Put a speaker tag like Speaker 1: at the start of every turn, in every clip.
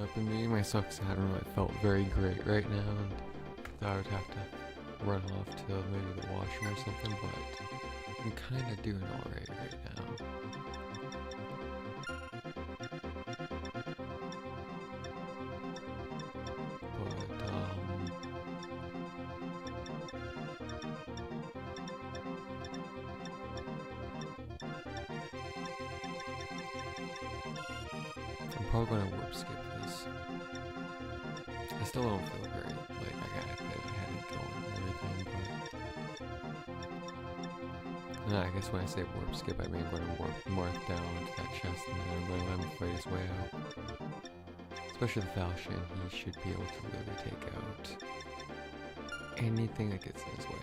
Speaker 1: I've been beating myself because I haven't really felt very great right now, and thought I would have to run off to maybe the washroom or something, but I'm kind of doing alright right now. I'm probably gonna warp skip this. I still don't feel very, like, I got a bit of a headache going and everything, but... No, I guess when I say warp skip, I mean I'm gonna warp Marth down to that chest and then I'm gonna let him fight his way out. Especially the Falchion, he should be able to really take out anything that gets in his way.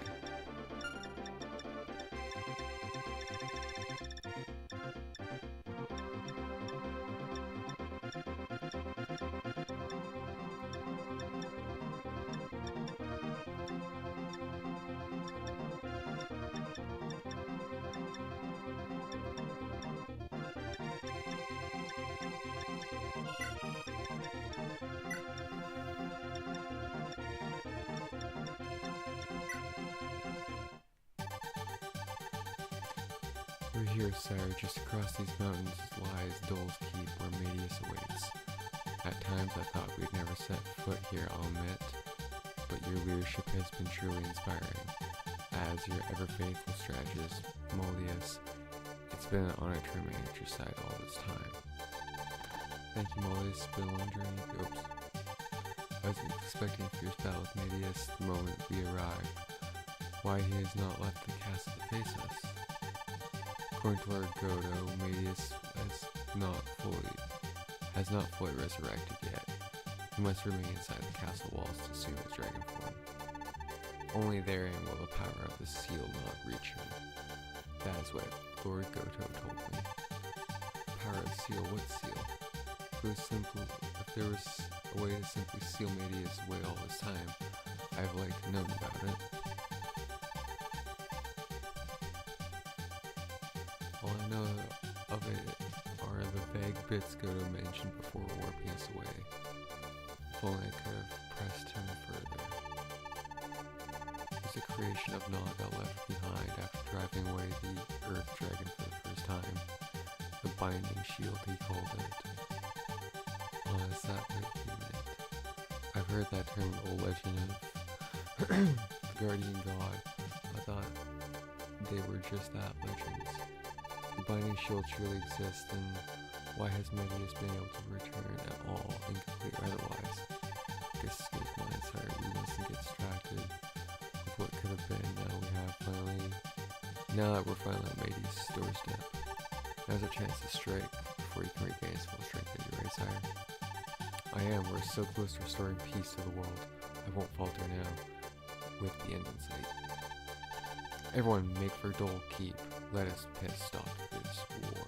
Speaker 1: Over here, sire, just across these mountains lies Dole's Keep, where Medius awaits. At times I thought we'd never set foot here, I'll admit, but your leadership has been truly inspiring. As your ever-faithful strategist, Molius, it's been an honor to remain at your side all this time. Thank you, Molius. It's been a long journey. Oops. I was expecting a fierce battle with Medius the moment we arrived. Why he has not left the castle to face us? According to Lord Godo, Medius has not fully resurrected yet. He must remain inside the castle walls to assume his dragon form. Only therein will the power of the seal not reach him. That is what Lord Godo told me. Power of the seal? What seal? If there was a way to simply seal Medius away all this time, I've known about it. All I know of it are the vague bits Godo mentioned before warping us away. If only I could have pressed him further. It was a creation of Naga left behind after driving away the Earth Dragon for the first time. The binding shield, he called it. Oh, is that what he meant? I've heard that term in the old legend of the Guardian God. I thought they were just that, legends. The binding shield truly exists, then why has Medius been able to return at all, incomplete or otherwise? This escapes my insight. We mustn't get distracted with what could have been. Now that we're finally on Medius' doorstep, now's a chance to strike before you can regain his full strength in your right side. I am. We're so close to restoring peace to the world. I won't falter now, with the end in sight. Everyone, make for Dole Keep. Let us put a stop to this war.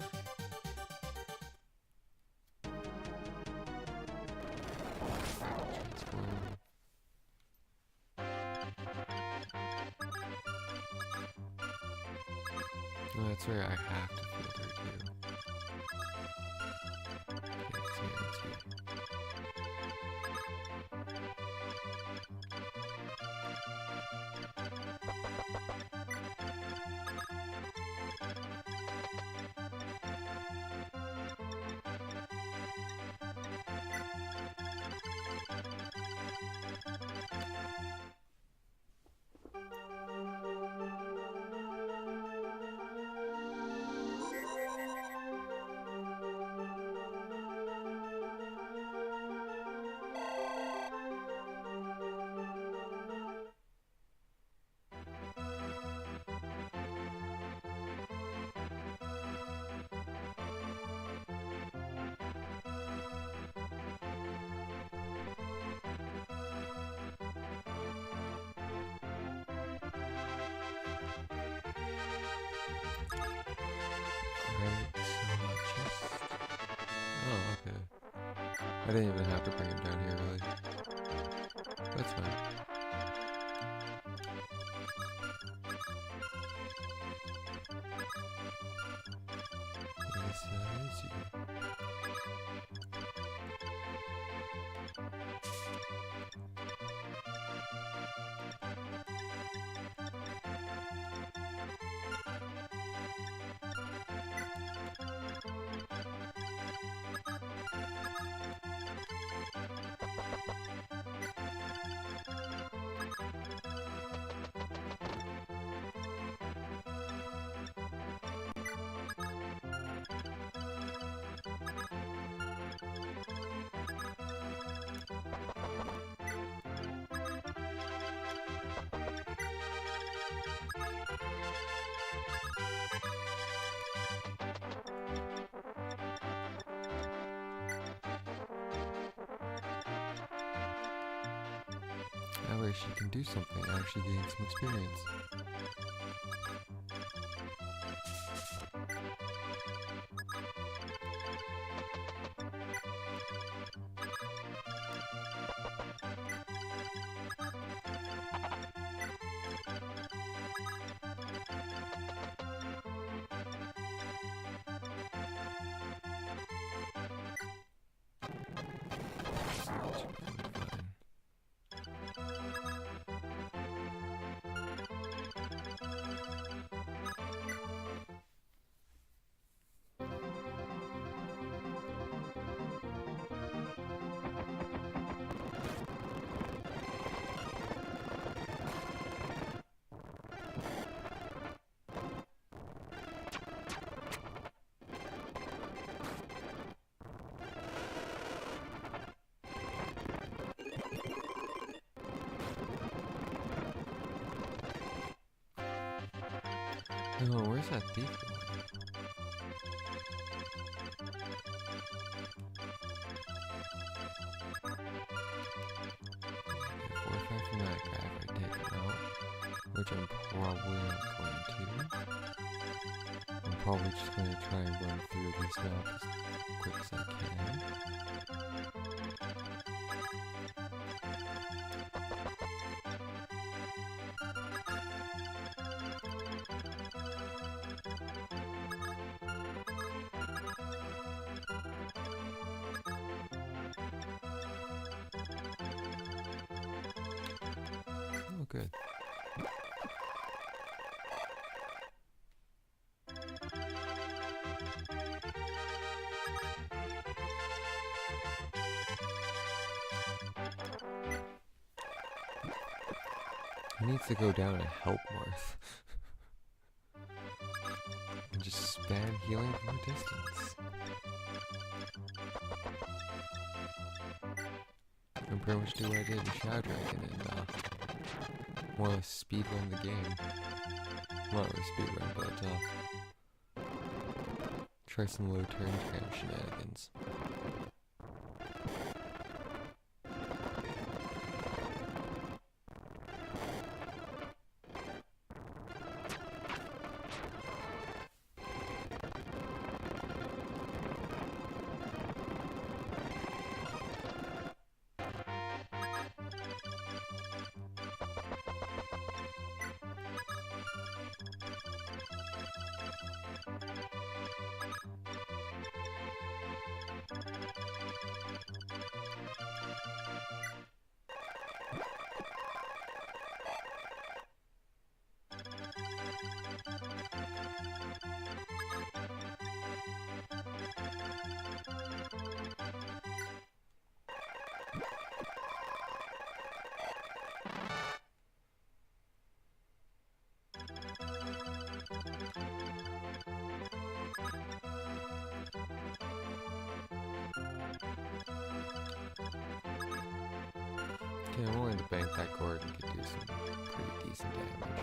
Speaker 1: No, that's right, I have to filter too. Oh, okay. I didn't even have to bring him down here, really. That's fine. That way she can do something, actually gain some experience. Oh, where's that thief going? Okay, 45 from that guy if I take him out, which I'm probably not going to. I'm probably just going to try and run through this map as quick as I can. Oh, good. He needs to go down and help Marth. And just spam healing from a distance. And pretty much do what I did in Shadow Dragon and more or less speedrun the game. Not really speedrun, but try some low turn kind of shenanigans. Okay, I'm willing to bank that Gordon could do some pretty decent damage.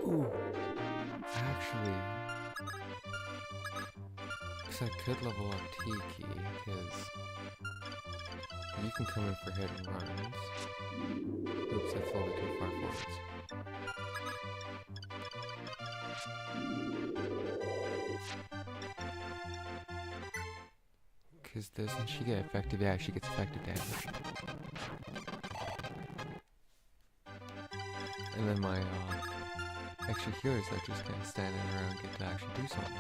Speaker 1: Ooh, actually, because I could level up Tiki, because you can come in for hit and runs. Oops, that's a little bit too far forwards. Because doesn't she get effective? Yeah, she gets effective damage. And then my extra healers that just kind of standing around get to actually do something.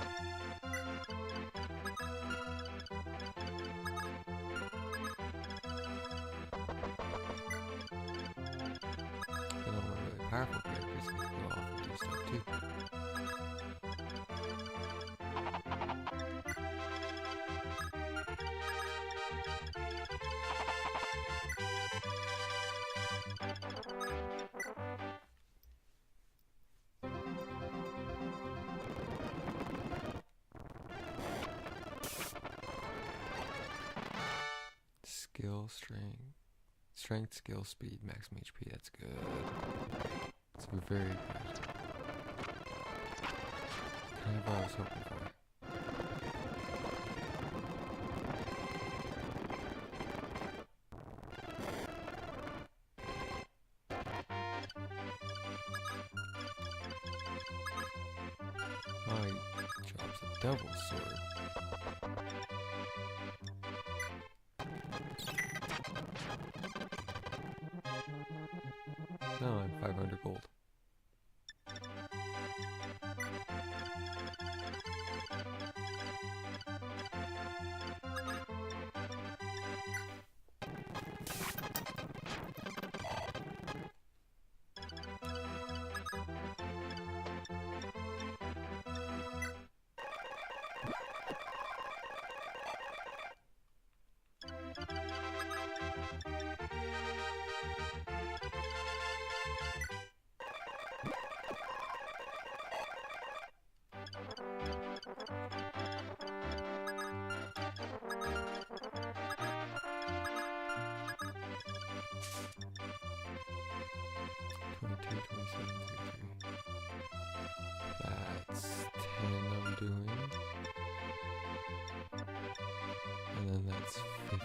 Speaker 1: Then all my really powerful characters can go off and do stuff too. Skill, strength, skill, speed, maximum HP. That's good. It's very good. of what I was hoping for. Oh, he drops a double sword. No, I'm 500 gold. That's 10 I'm doing. And then that's 15.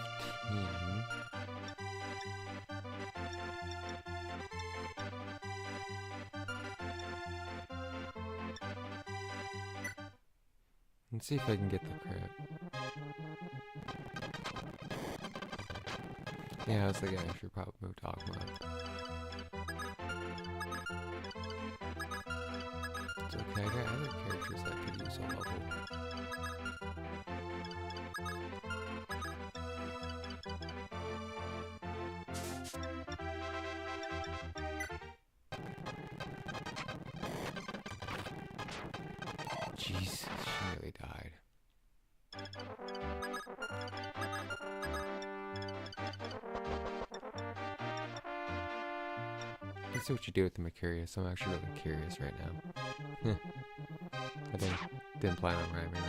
Speaker 1: Let's see if I can get the crit. Yeah, I was thinking I should probably move Dogma. It's okay, I got other characters that could use a level. Jesus, she nearly died. Let's see what you do with the Mercurius. I'm actually really curious right now. I didn't plan on rhyming that.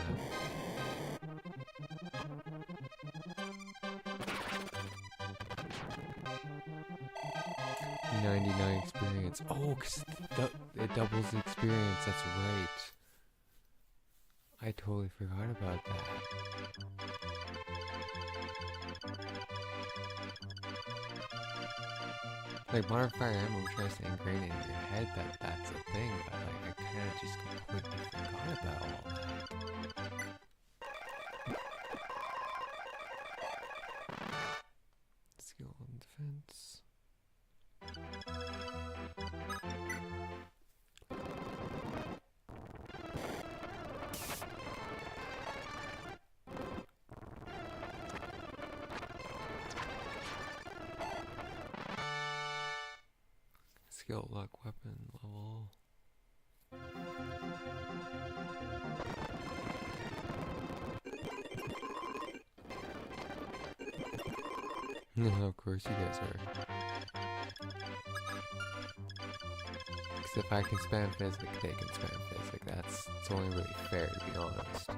Speaker 1: $99 experience. Oh, because it doubles the experience. That's right. I totally forgot about that. Like, Modern Fire Emblem tries to ingrain it in your head that that's a thing, but like, I kind of just completely forgot about all that. Skill and defense. Skill, luck, weapon, level. No, of course you guys are. Because if I can spam physic, they can spam physic. It's only really fair, to be honest.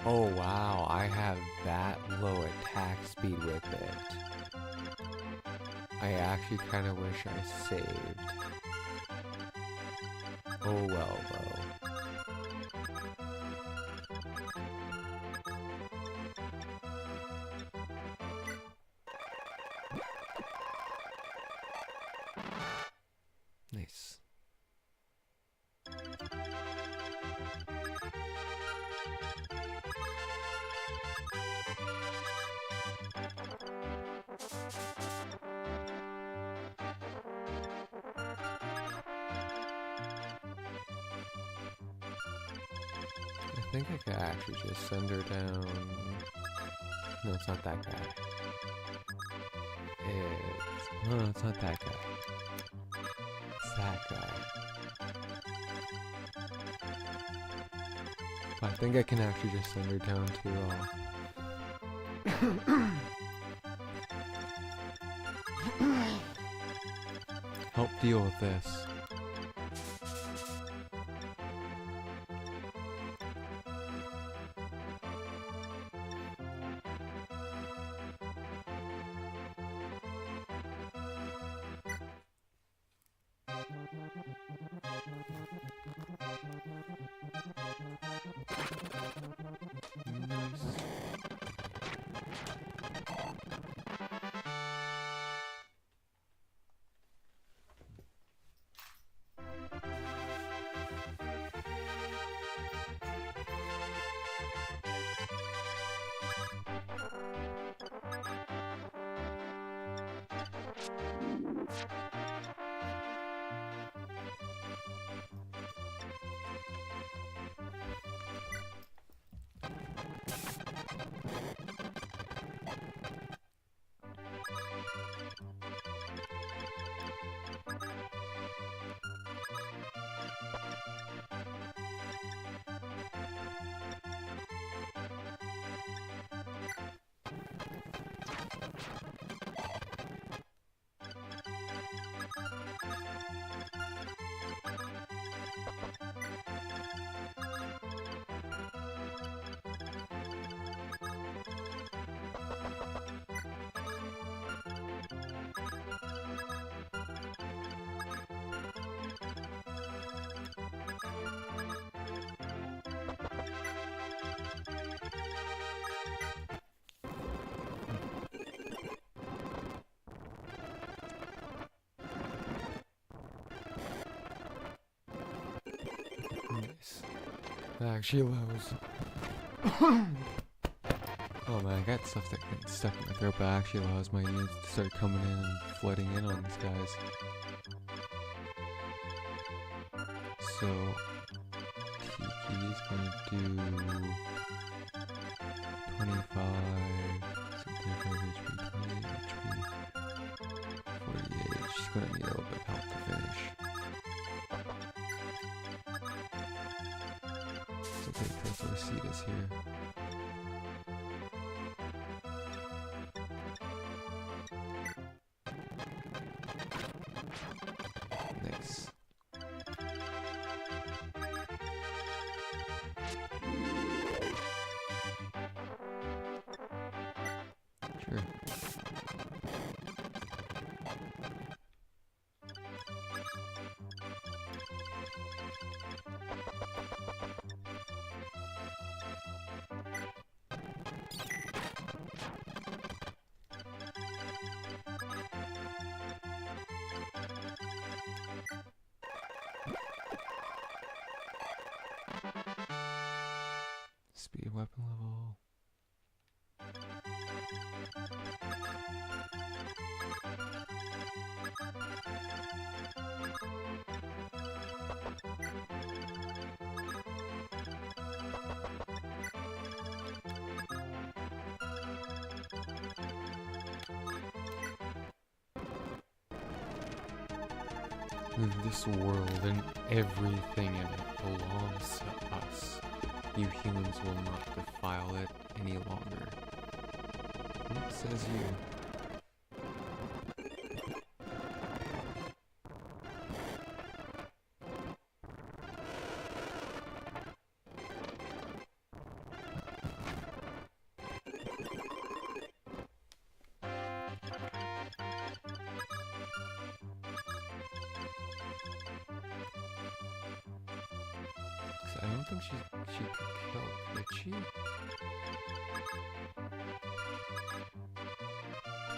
Speaker 1: Oh wow, I have that low attack speed with it. I actually kind of wish I saved. Oh well, though. Nice. I think I could actually just send her down. No, it's not that guy. No, it's not that guy. It's that guy. But I think I can actually just send her down to help deal with this. Nice. That actually allows. Oh man, I got stuff that gets stuck in my throat, but actually allows my units to start coming in and flooding in on these guys. So, Tiki's gonna do 25, 65 HP, 28 HP, 48. She's gonna need a little bit of help to finish. So take her for a seat is here. Nice. Sure. Speed weapon level. This world and everything in it belongs to us. You humans will not defile it any longer. It says you. I don't think she could kill, could she?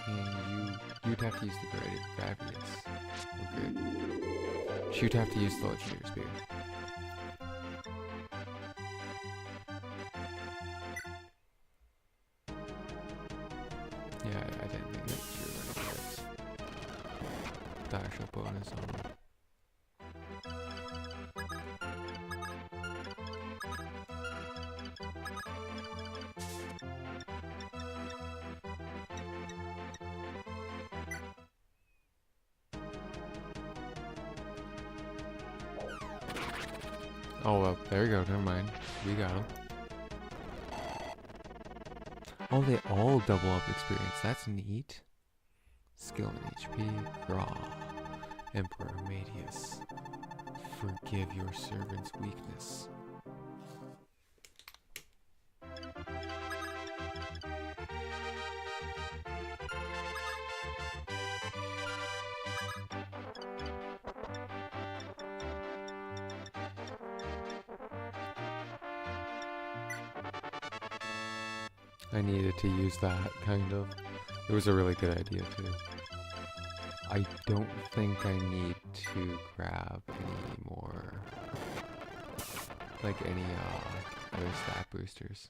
Speaker 1: And you'd have to use the Gravius. Okay. She'd have to use the Legendary Spear. Yeah, I didn't think that she was going to get the actual bonus on her. Oh, well, there you go. Never mind. We got him. Oh, they all double up experience. That's neat. Skill and HP. Krow. Emperor Medius. Forgive your servant's weakness. I needed to use that, kind of. It was a really good idea, too. I don't think I need to grab any more, like any other stat boosters.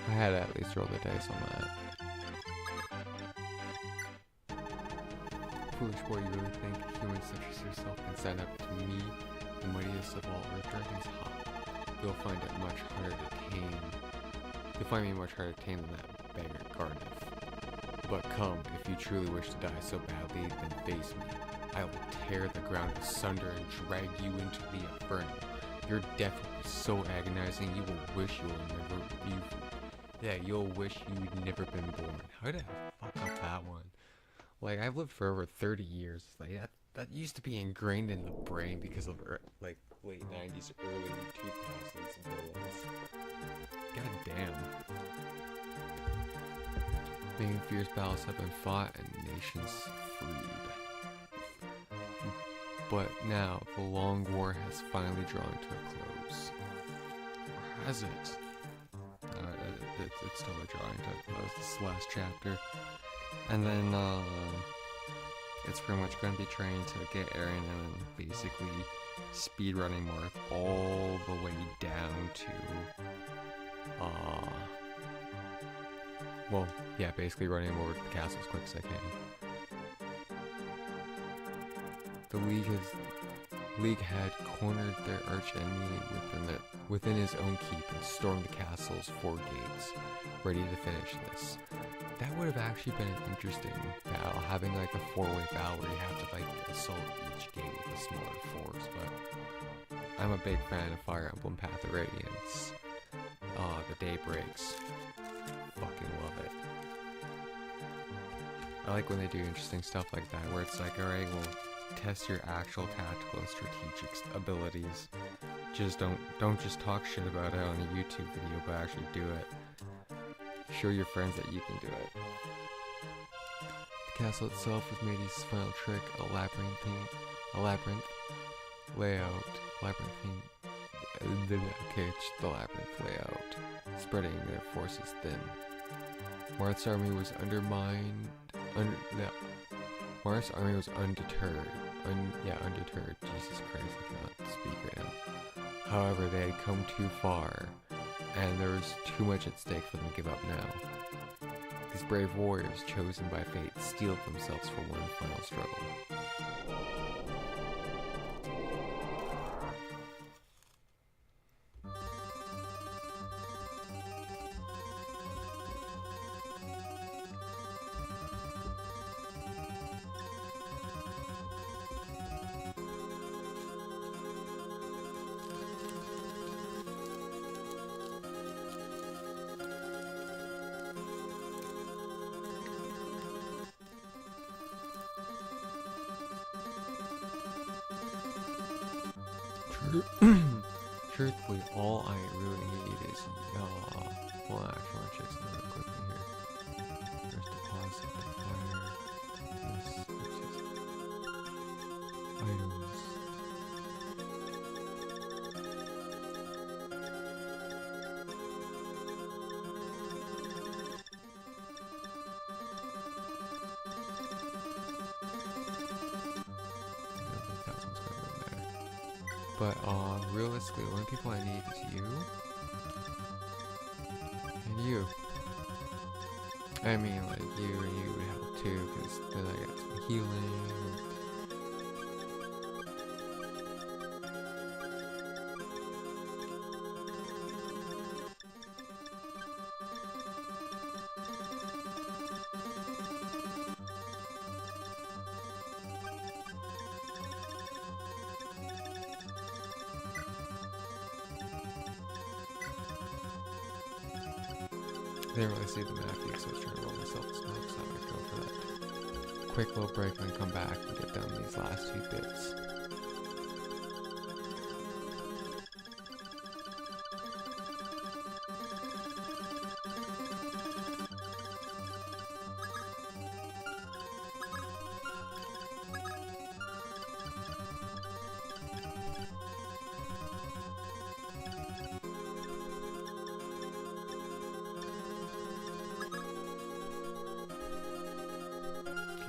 Speaker 1: I had to at least roll the dice on that. Foolish boy, you really think humans such as yourself can stand up to me, the mightiest of all Earth Dragons? Ha! You'll find it much harder to tame. You'll find me much harder to tame than that beggar Gardev. But come, if you truly wish to die so badly, then face me. I will tear the ground asunder and drag you into the inferno. Your death will be so agonizing, you will wish you'll wish you'd never been born. How did I fuck up that one? Like, I've lived for over 30 years. Like, that used to be ingrained in the brain because of, like, late 90s, early 2000s villains. God damn. Many fierce battles have been fought and nations freed. But now, the long war has finally drawn to a close. Or has it? It's totally drawing to a close. This last chapter. And then, it's pretty much going to be trying to get Eren and basically speedrunning Marth all the way down to, well, yeah, basically running him over to the castle as quick as I can. The League had cornered their archenemy within his own keep and stormed the castle's 4 gates, ready to finish this. That would have actually been an interesting battle, having like a 4-way battle where you have to like assault each gate with a smaller force, but I'm a big fan of Fire Emblem Path of Radiance. The Daybreaks. Fucking love it. I like when they do interesting stuff like that, where it's like, alright, well, test your actual tactical and strategic abilities. Just don't just talk shit about it on a YouTube video, but actually do it. Show your friends that you can do it. The castle itself was made his final trick, a labyrinth layout. The labyrinth layout, spreading their forces thin. Marth's army was Marth's army was undeterred. Undeterred. Jesus Christ, I cannot speak right now. However, they had come too far, and there was too much at stake for them to give up now. These brave warriors, chosen by fate, steeled themselves for one final struggle. Truthfully, all I really need is well, actually, I want to check something real quickly here. First deposit, fire, this, items. But realistically, the only people I need is you and you. I mean, like you and you would help too, because then I got some healing. I didn't really see the map yet, so I was trying to roll myself a smoke, so I might go for that quick little break and then come back and get done these last 2 bits.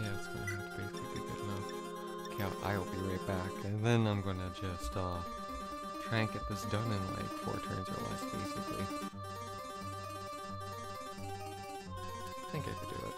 Speaker 1: Yeah, it's gonna have to basically be good enough. Okay, I'll be right back, and then I'm gonna just try and get this done in like 4 turns or less, basically.
Speaker 2: think I could do it.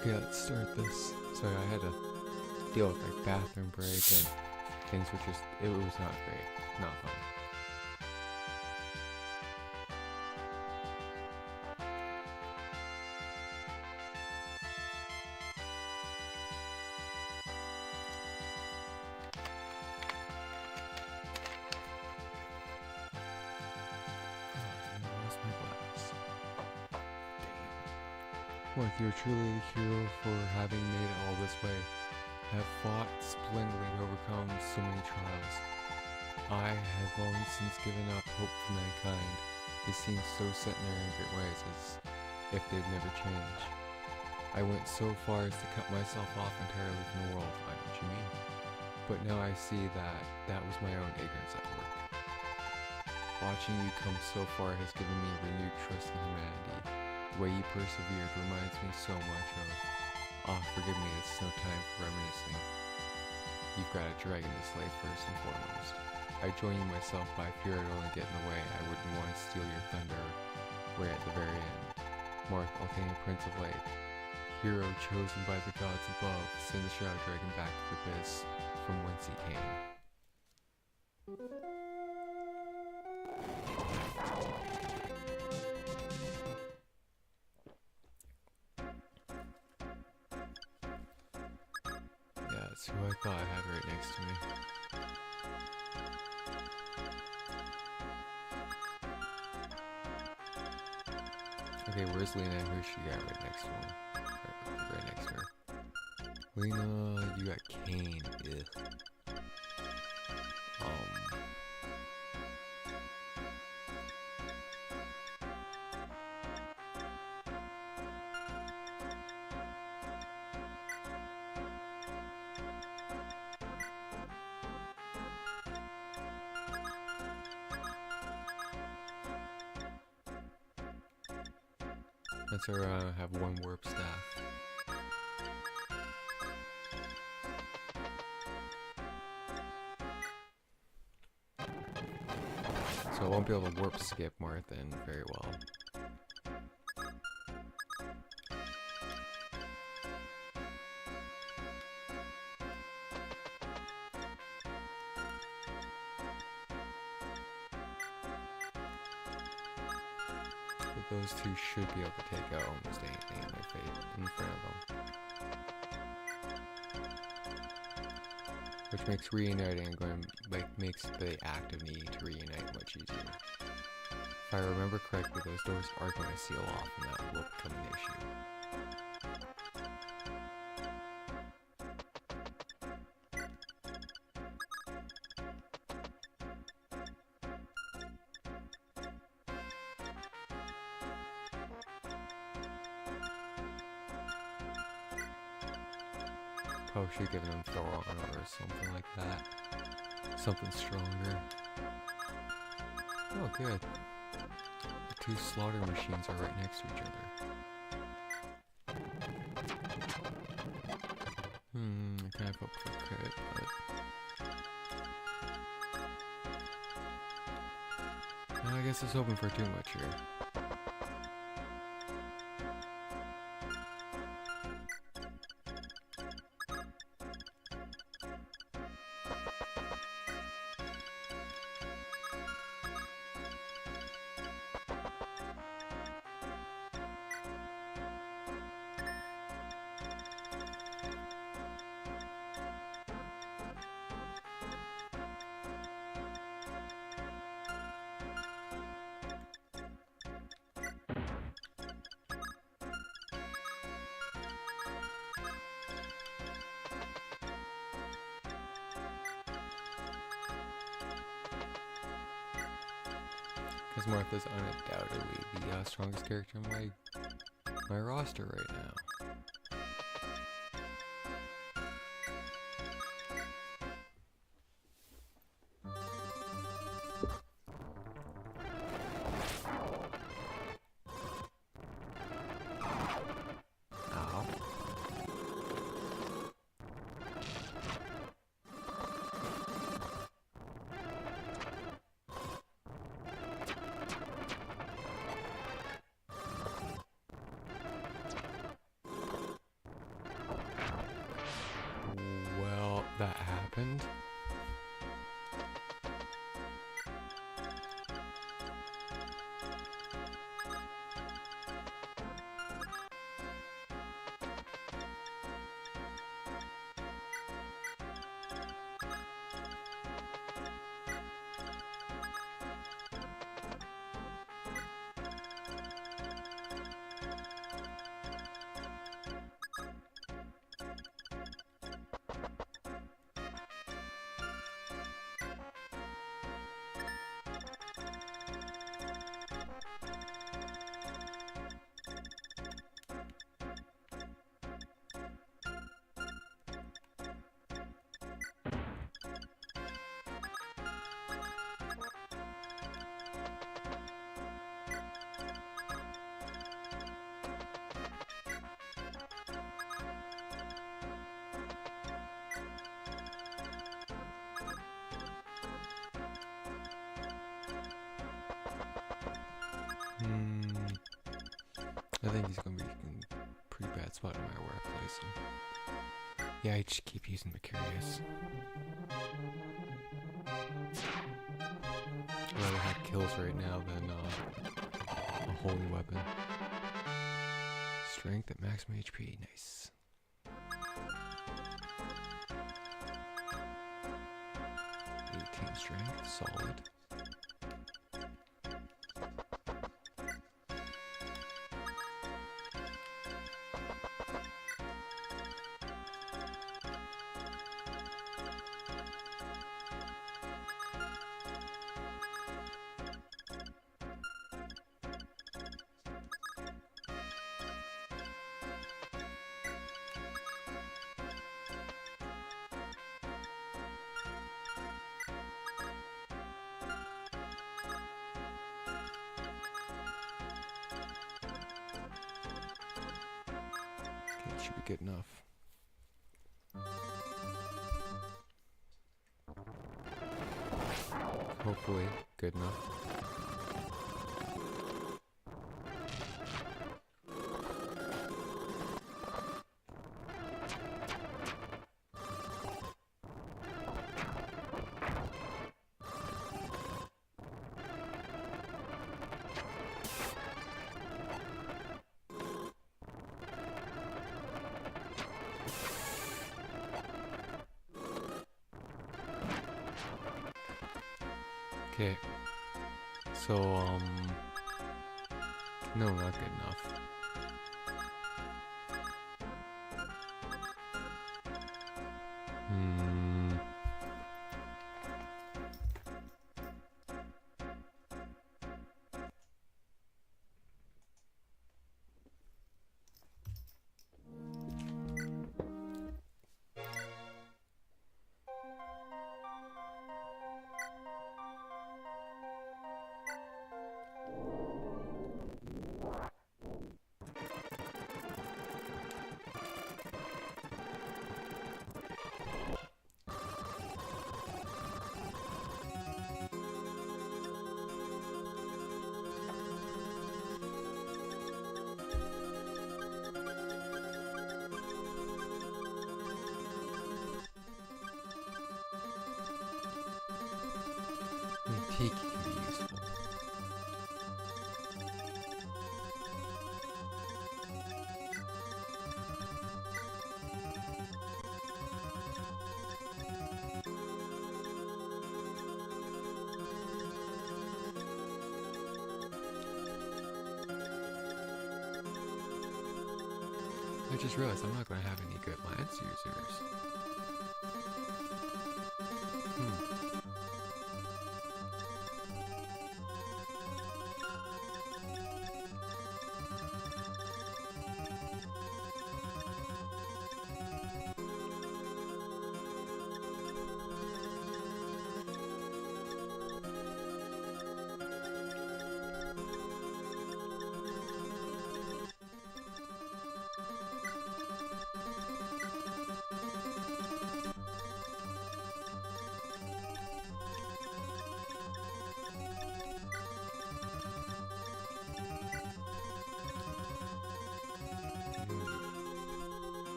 Speaker 1: Okay, let's start this. Sorry, I had to deal with like bathroom break and things were just, it was not great. Not fun. I lost my glass. Mark, you're truly the hero for having made it all this way. Have fought splendidly to overcome so many trials. I have long since given up hope for mankind. They seem so set in their arrogant ways as if they'd never change. I went so far as to cut myself off entirely from the world, I know what you mean. But now I see that that was my own ignorance at work. Watching you come so far has given me renewed trust in humanity. The way you persevered reminds me so much of, forgive me, this is no time for reminiscing. You've got a dragon to slay first and foremost. I join you myself, but I fear I'd only get in the way. I wouldn't want to steal your thunder right at the very end. Marth, Altania, Prince of Light, hero chosen by the gods above, send the Shadow Dragon back to the abyss from whence he came. Yeah, that's who I thought I had right next to me. Okay, where's Lena? Who's she got right next to him? Right next to her. Lena, you got Kane. Ugh. Let's have one warp staff. So I won't be able to warp skip Marthin very well. Those two should be able to take out almost anything in their fate in front of them. Which makes reuniting makes the act of needing to reunite much easier. If I remember correctly, those doors are going to seal off and that will become an issue. Probably should have given him Thor or something like that. Something stronger. Oh, good. The two slaughter machines are right next to each other. I kind of hope for crit, but I guess I was hoping for too much here. Because Martha's undoubtedly the strongest character in my roster right now. I think he's gonna be in a pretty bad spot no matter where I place him. Yeah, I just keep using the curious. I'd rather have kills right now than a holy weapon. Strength at maximum HP, nice. Strength, solid. Should be good enough. Hopefully, good enough. Okay, so, no, not good enough. Tiki can be useful. I just realized I'm not going to have any good lance users.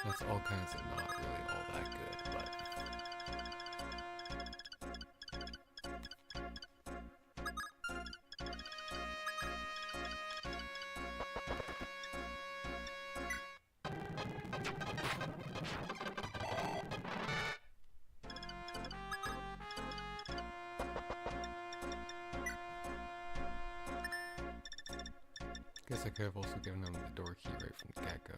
Speaker 1: That's all kinds of not really all that good, but... Guess I could have also given them the door key right from the get-go.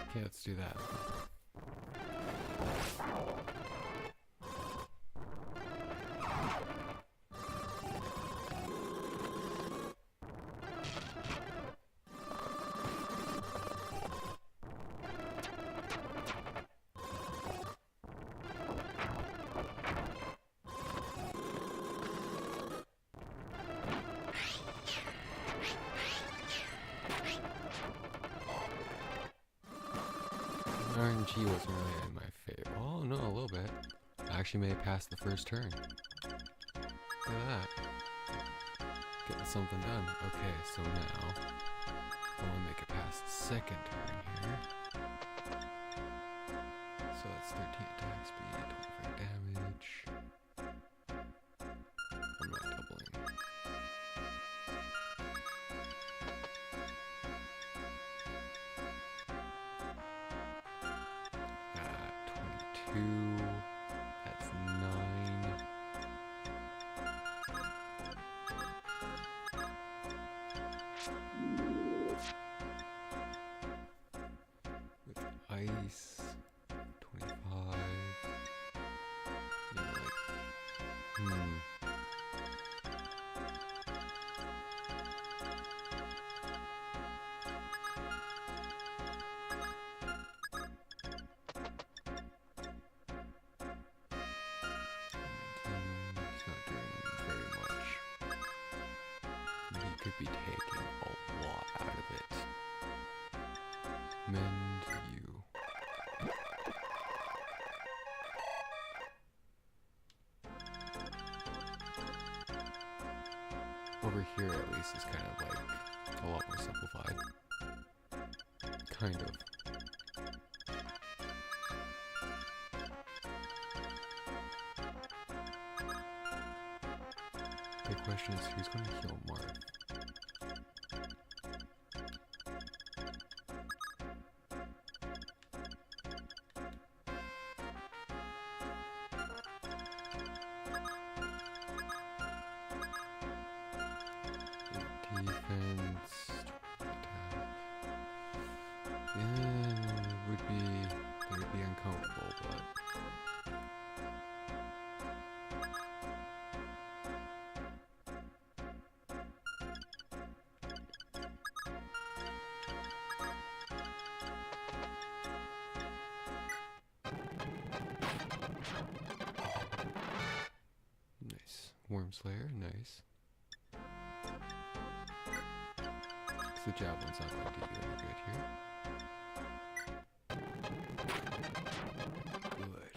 Speaker 1: Okay, let's do that. RNG wasn't really in my favor. Oh no, a little bit. I actually made it past the first turn. Look at that. Getting something done. Okay, so now I want to make it past the second turn here. So that's 13 attack speed, 25 damage. I'm not doubling. 22. That's 9. With ice, 25. Yeah, like, He's not doing very much. He could be taking a lot out of it. Mend you. Over here at least is kind of like a lot more simplified. Kind of. The question is who's going to heal Marth? Defense. Yeah, it would be uncomfortable, but nice. Worm Slayer, nice. The javelin's not going to do any good here. Good.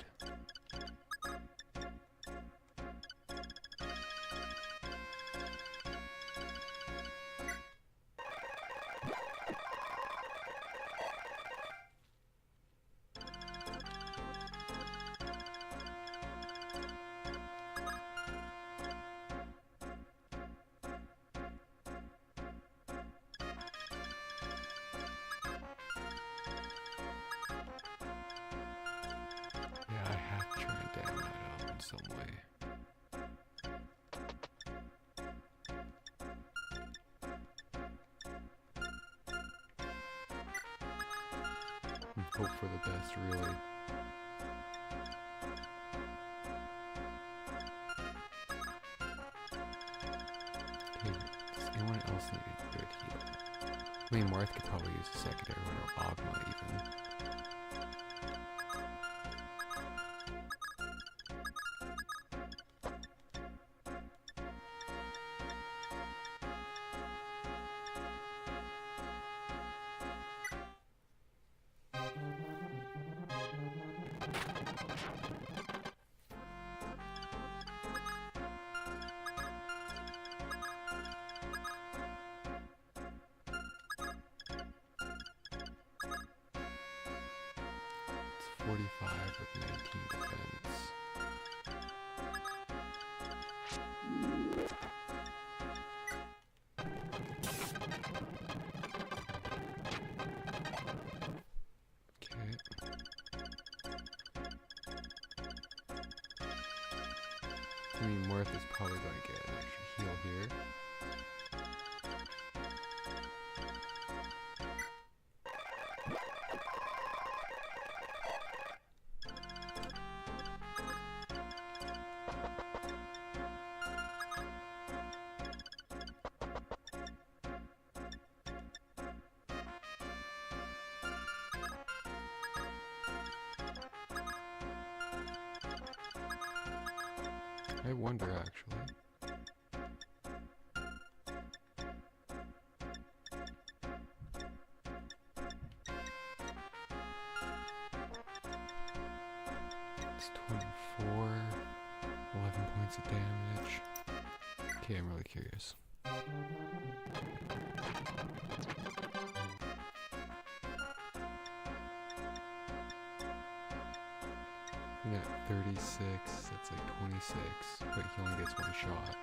Speaker 1: Yeah, I have to try and dam that out in some way. And hope for the best, really. Okay, does anyone else need a good heal? I mean, Marth could probably use a secondary one, or Ogma even. It's 45 with 19 defense. Okay. I mean, Marth is probably going to get an extra heal here. I wonder actually. It's 24, 11 points of damage. Okay, I'm really curious. And at 36, that's like 26, but he only gets one shot.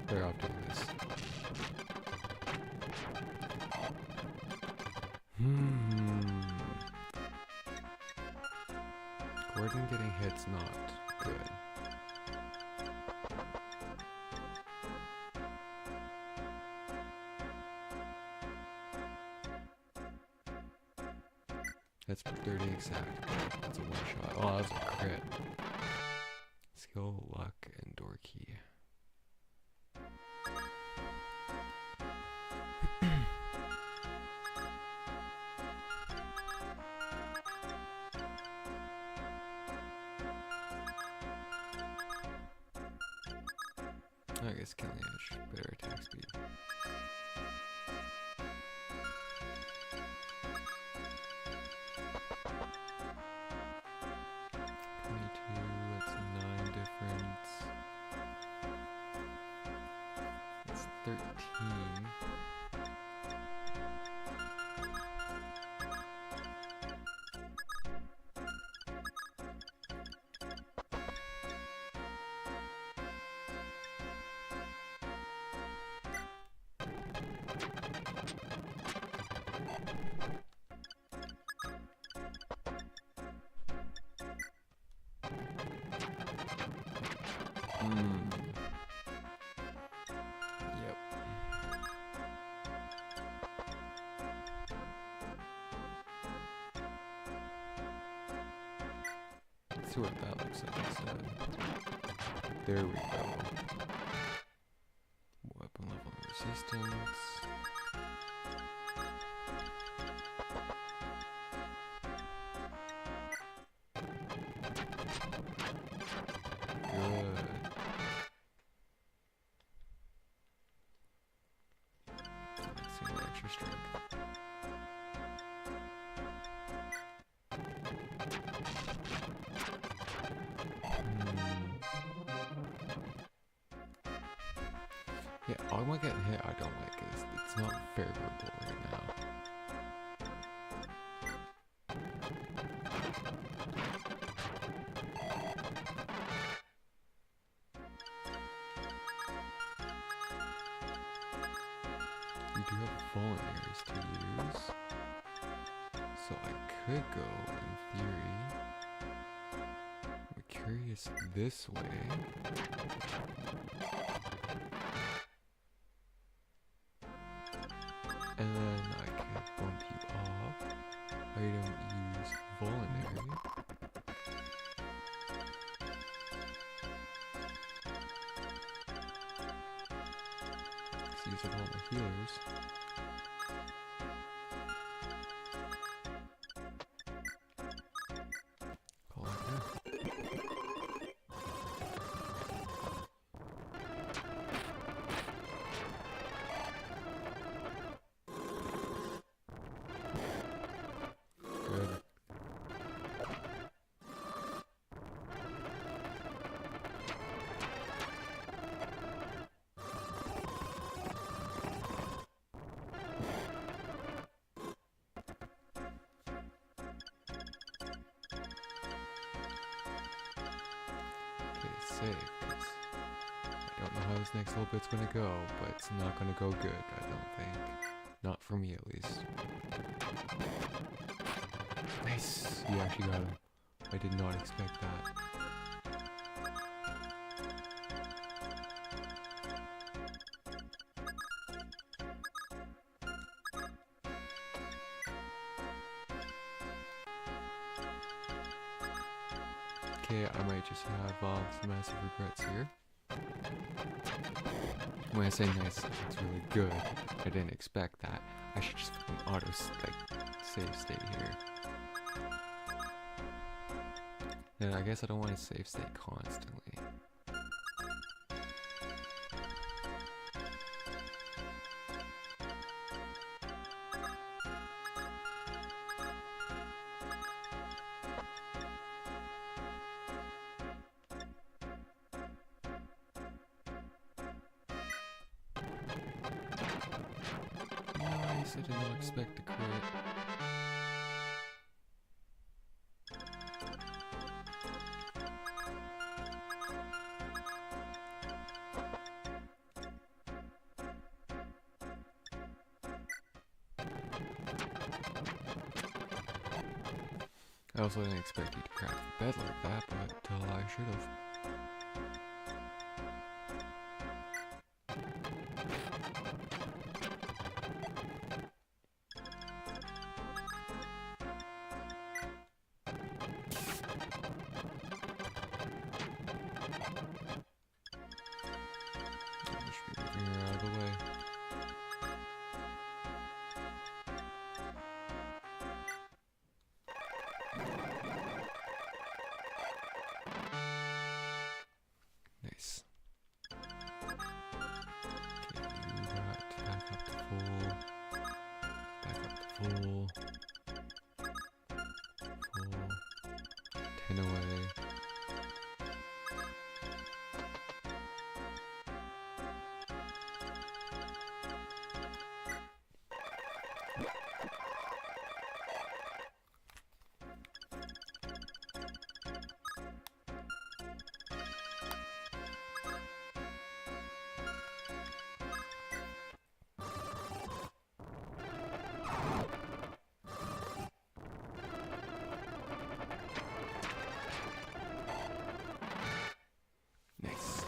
Speaker 1: They're off doing this. Gordon getting hit's not good. That's 30 exact. That's a one shot. Oh, that's a crit. Skill, luck, and door key. I guess Killing Edge, better attack speed. That's 9 difference. That's 13. Yep. Let's see what that looks like instead. There we go. Weapon level and resistance. Good. Let's see more extra strength. Yeah, Ogma getting hit I don't like it. It's not favorable right now. You do have fallen areas to use, so I could go, in theory, Mercurius this way. And then I can bump you off. Item use Vulnerary. Use up all the healers. Call it good. Save, 'cause I don't know how this next little bit's gonna go, but it's not gonna go good, I don't think. Not for me, at least. Nice! You actually got him. I did not expect that. Okay, I might just have some massive regrets here. When I say nice, it's really good. I didn't expect that. I should just auto save state here. Yeah, I guess I don't want to save state constantly. Nice, I did not expect to crit. I also didn't expect you to craft the bed like that, but I should have. I should be moving her out of the way. Nice. Okay, you got back up to full. Back up to full. Full. 10 away. Nice.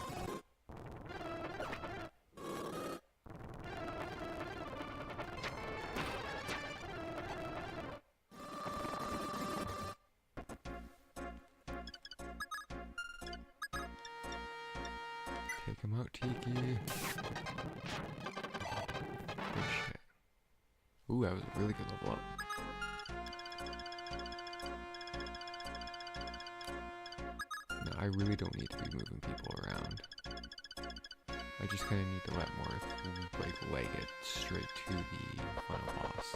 Speaker 1: Take him out, Tiki. Good shit. Ooh, that was a really good level up. No, I really don't need to be moving people around. I just kind of need to let more leg it straight to the final boss.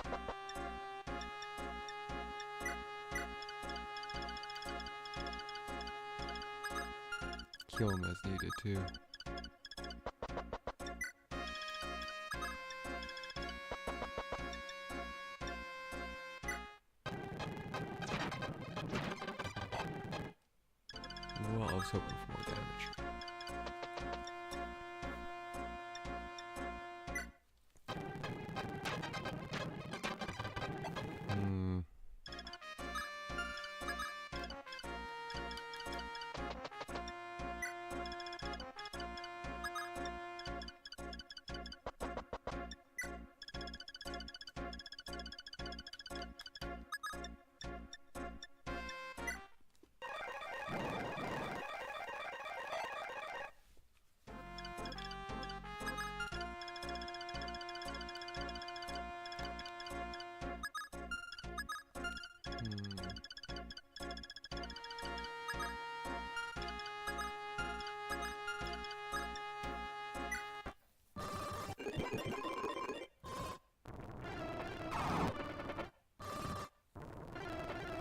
Speaker 1: Kill him as needed too. Well, I was hoping for more damage.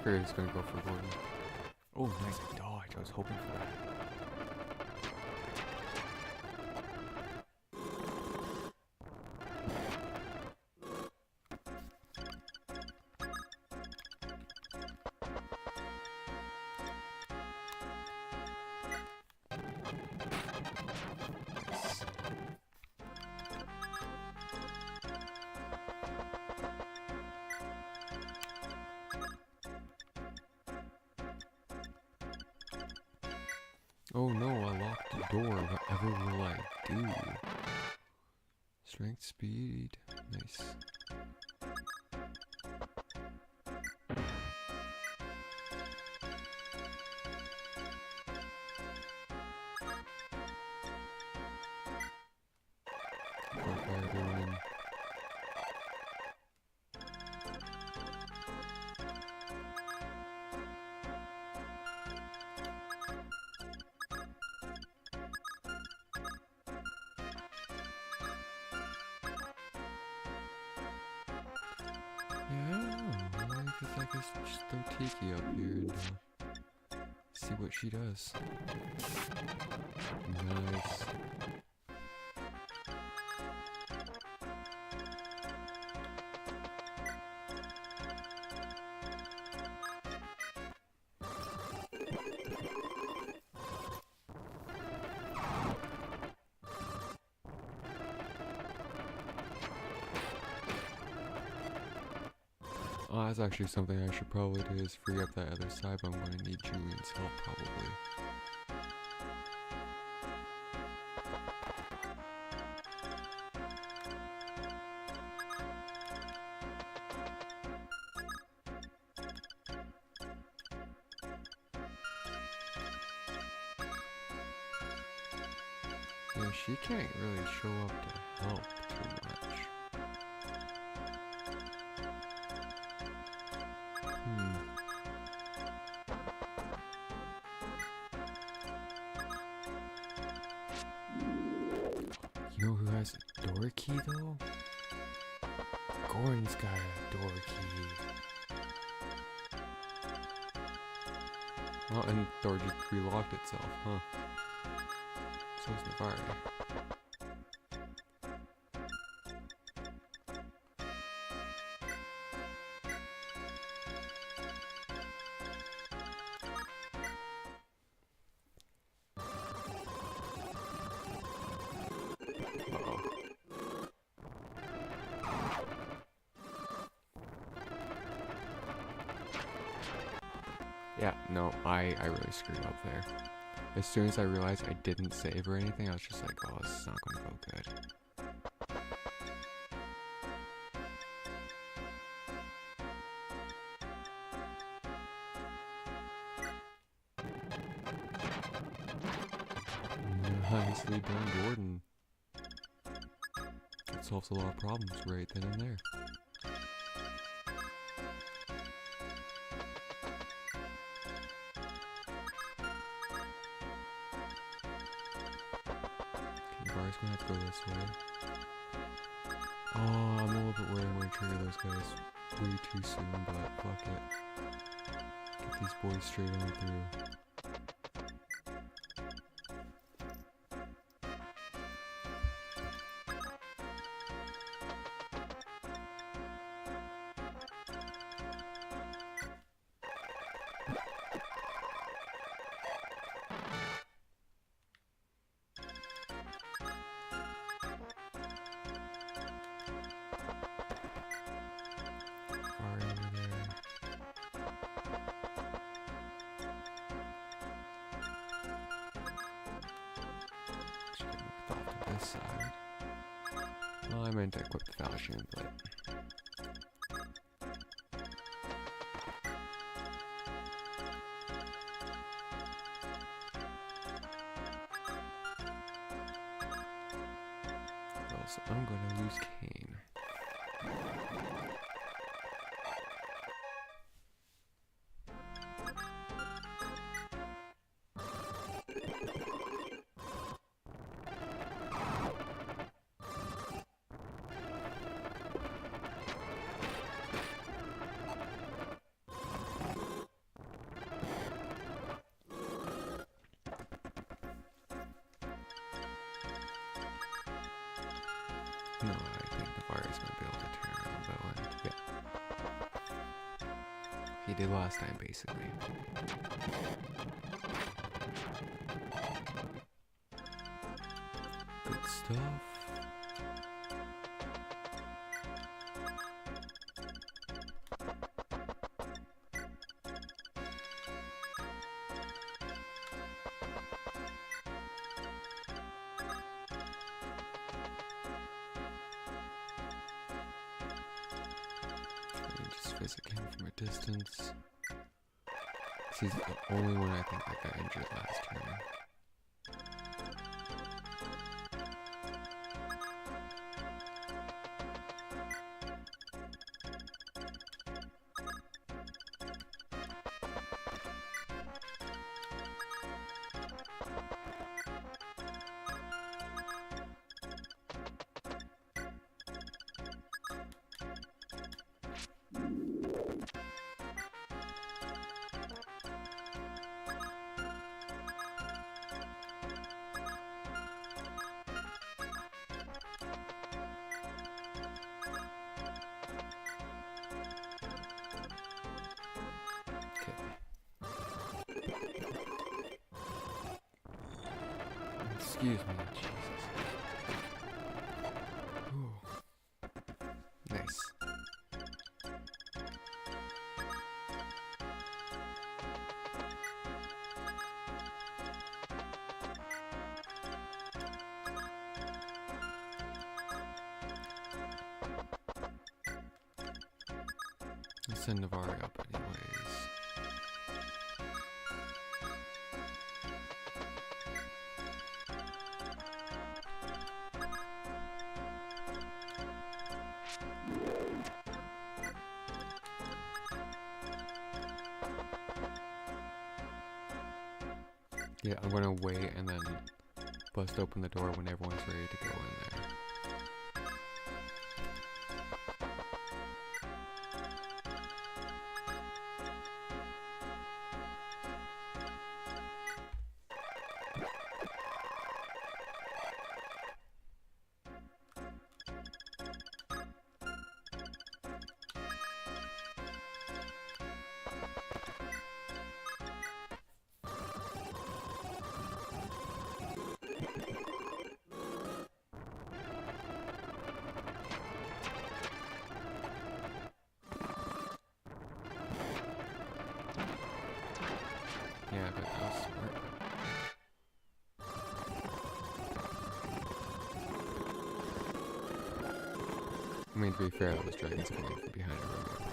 Speaker 1: Figured it's gonna go for Gordon. Oh, nice dodge. I was hoping for that. Oh no, I locked the door. Whatever will I do? Strength, speed. Nice. just throw Tiki up here and see what she does. Nice. Oh, that's actually something I should probably do, is free up that other side, but I'm going to need Julian's help probably. Yeah, she can't really show up to help too much. You know who has a door key though? Gordon's got a door key. Oh, and the door just relocked itself, huh? So's Navari. Yeah, no, I really screwed up there. As soon as I realized I didn't save or anything, I was just like, oh, this is not going to go good. Nicely done, Gordon. That solves a lot of problems right then and there. Navari's gonna have to go this way. Oh, I'm a little bit worried I'm gonna trigger those guys way too soon, but fuck it. Get these boys straight on through. This side. Well, I meant to equip the Falchion, but else I'm gonna lose Kane. No, I think Navari's gonna be able to turn around though, and yeah. He did last time, basically. Good stuff. Just visit him from a distance. He's the only one I think that got injured last turn. Excuse me, Jesus. Ooh. Nice. Let's send Navari up anyways. Yeah, I'm gonna wait and then bust open the door when everyone's ready to go in there. Yeah, but that was smart. I mean, to be fair, those dragons coming from behind are really a problem.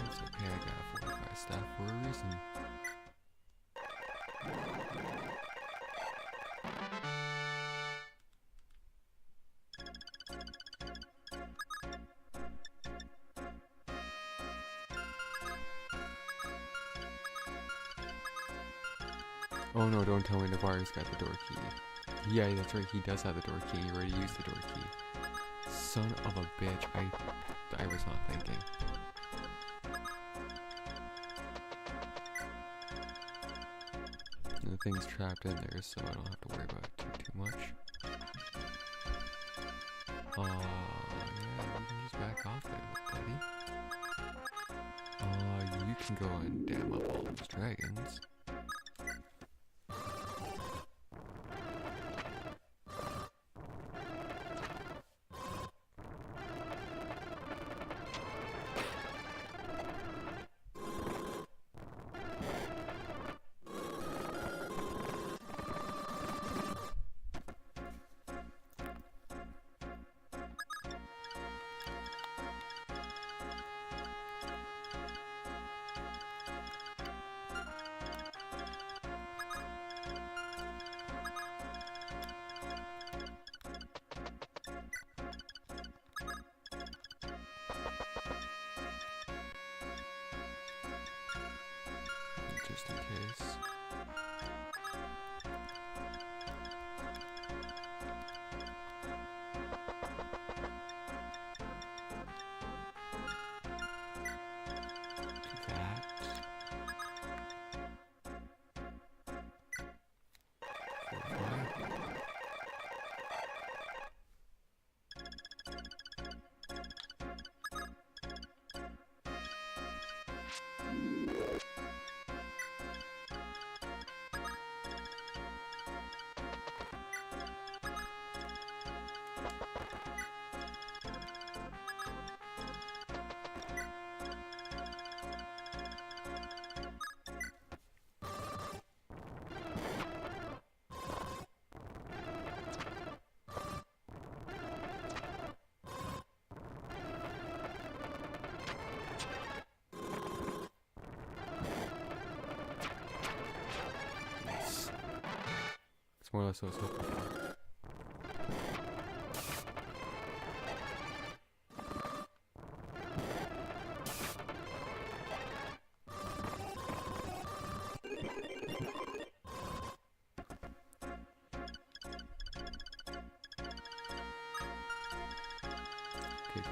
Speaker 1: It's okay, I got a fortified staff for a reason. Oh no, don't tell me Navari's got the door key. Yeah, that's right, he does have the door key. He already used the door key. Son of a bitch, I was not thinking. And the thing's trapped in there, so I don't have to worry about it too much. Yeah, you can just back off there, buddy. You can go and dam up all those dragons. Just in case. Do that. It's more or less what I was hoping for.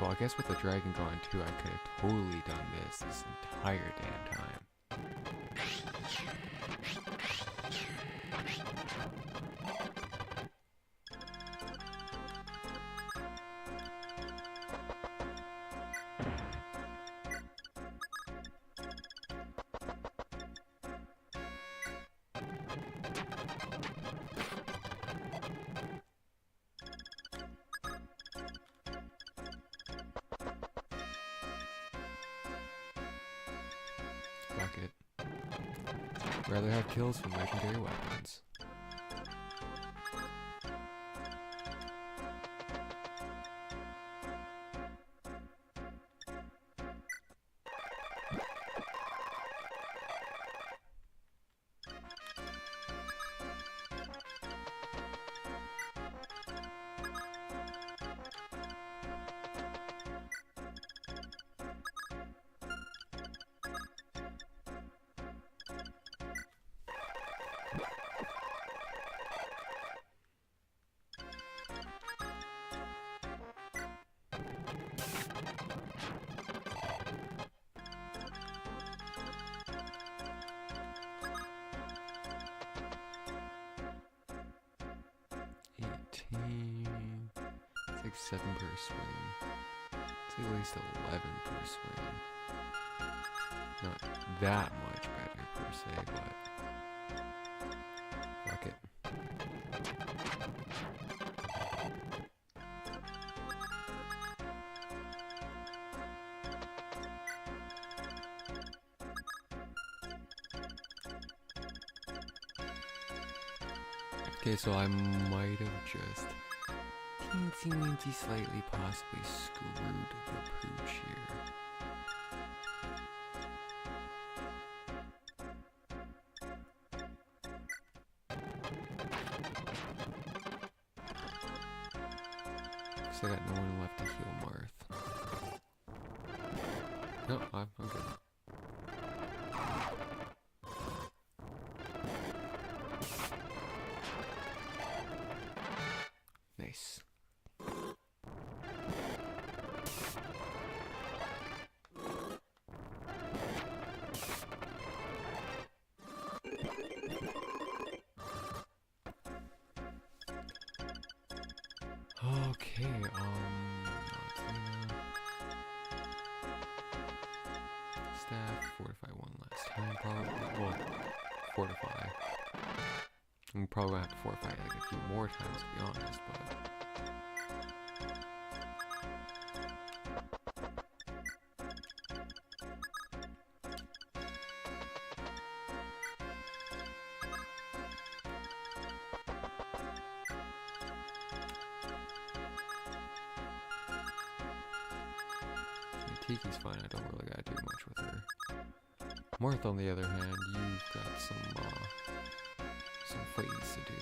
Speaker 1: Well, I guess with the dragon gone too, I could have totally done this entire damn time. Fuck it. Rather have kills from legendary weapons. It's like 7 per swing. It's like at least 11 per swing. Not that much better per se, but fuck it. Okay, so I might have just teensy slightly possibly screwed the pooch here. Cause I got no one left to heal Marth. No, I'm good. Nice. Okay, staff, fortify one last time, probably. Well, fortify. I'm probably gonna have to fortify it like a few more times, to be honest, but. Tiki's fine, I don't really gotta do much with her. Marth, on the other hand, you've got some fights to do.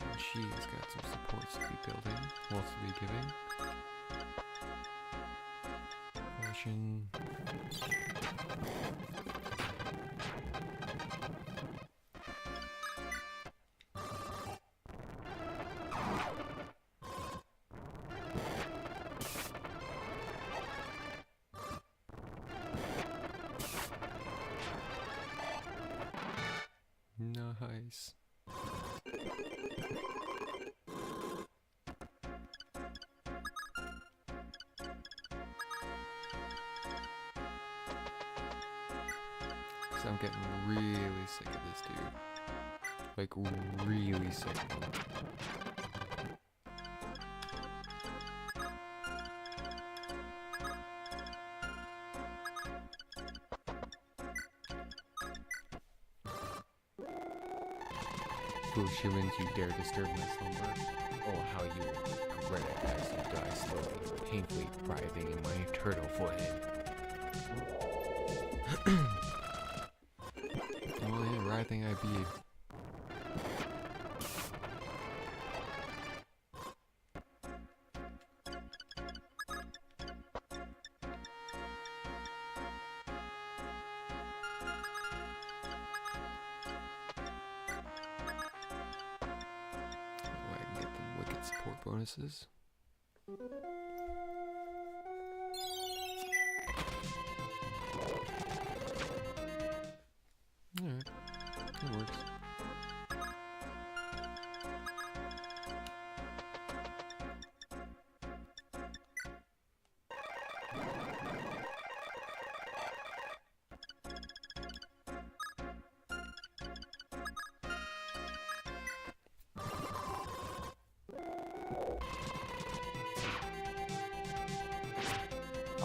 Speaker 1: And she's got some supports to be building, well, to be giving. Russian. Nice. So I'm getting really sick of this dude. Like, really sick of him. Foolish humans, you dare disturb my slumber. Oh, how you will regret it as you die slowly, painfully writhing in my eternal void. Well, yeah, writhing I be. bonuses. Alright, that works.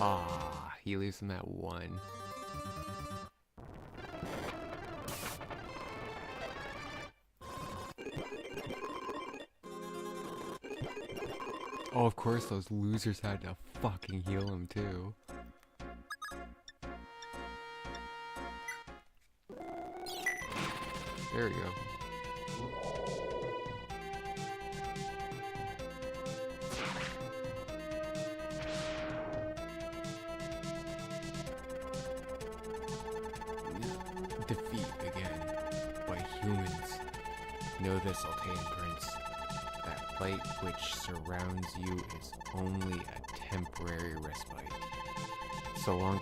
Speaker 1: Ah, he leaves him at 1. Oh, of course, those losers had to fucking heal him too. There we go. Defeat again by humans. Know this, Altean Prince. That light which surrounds you is only a temporary respite. So long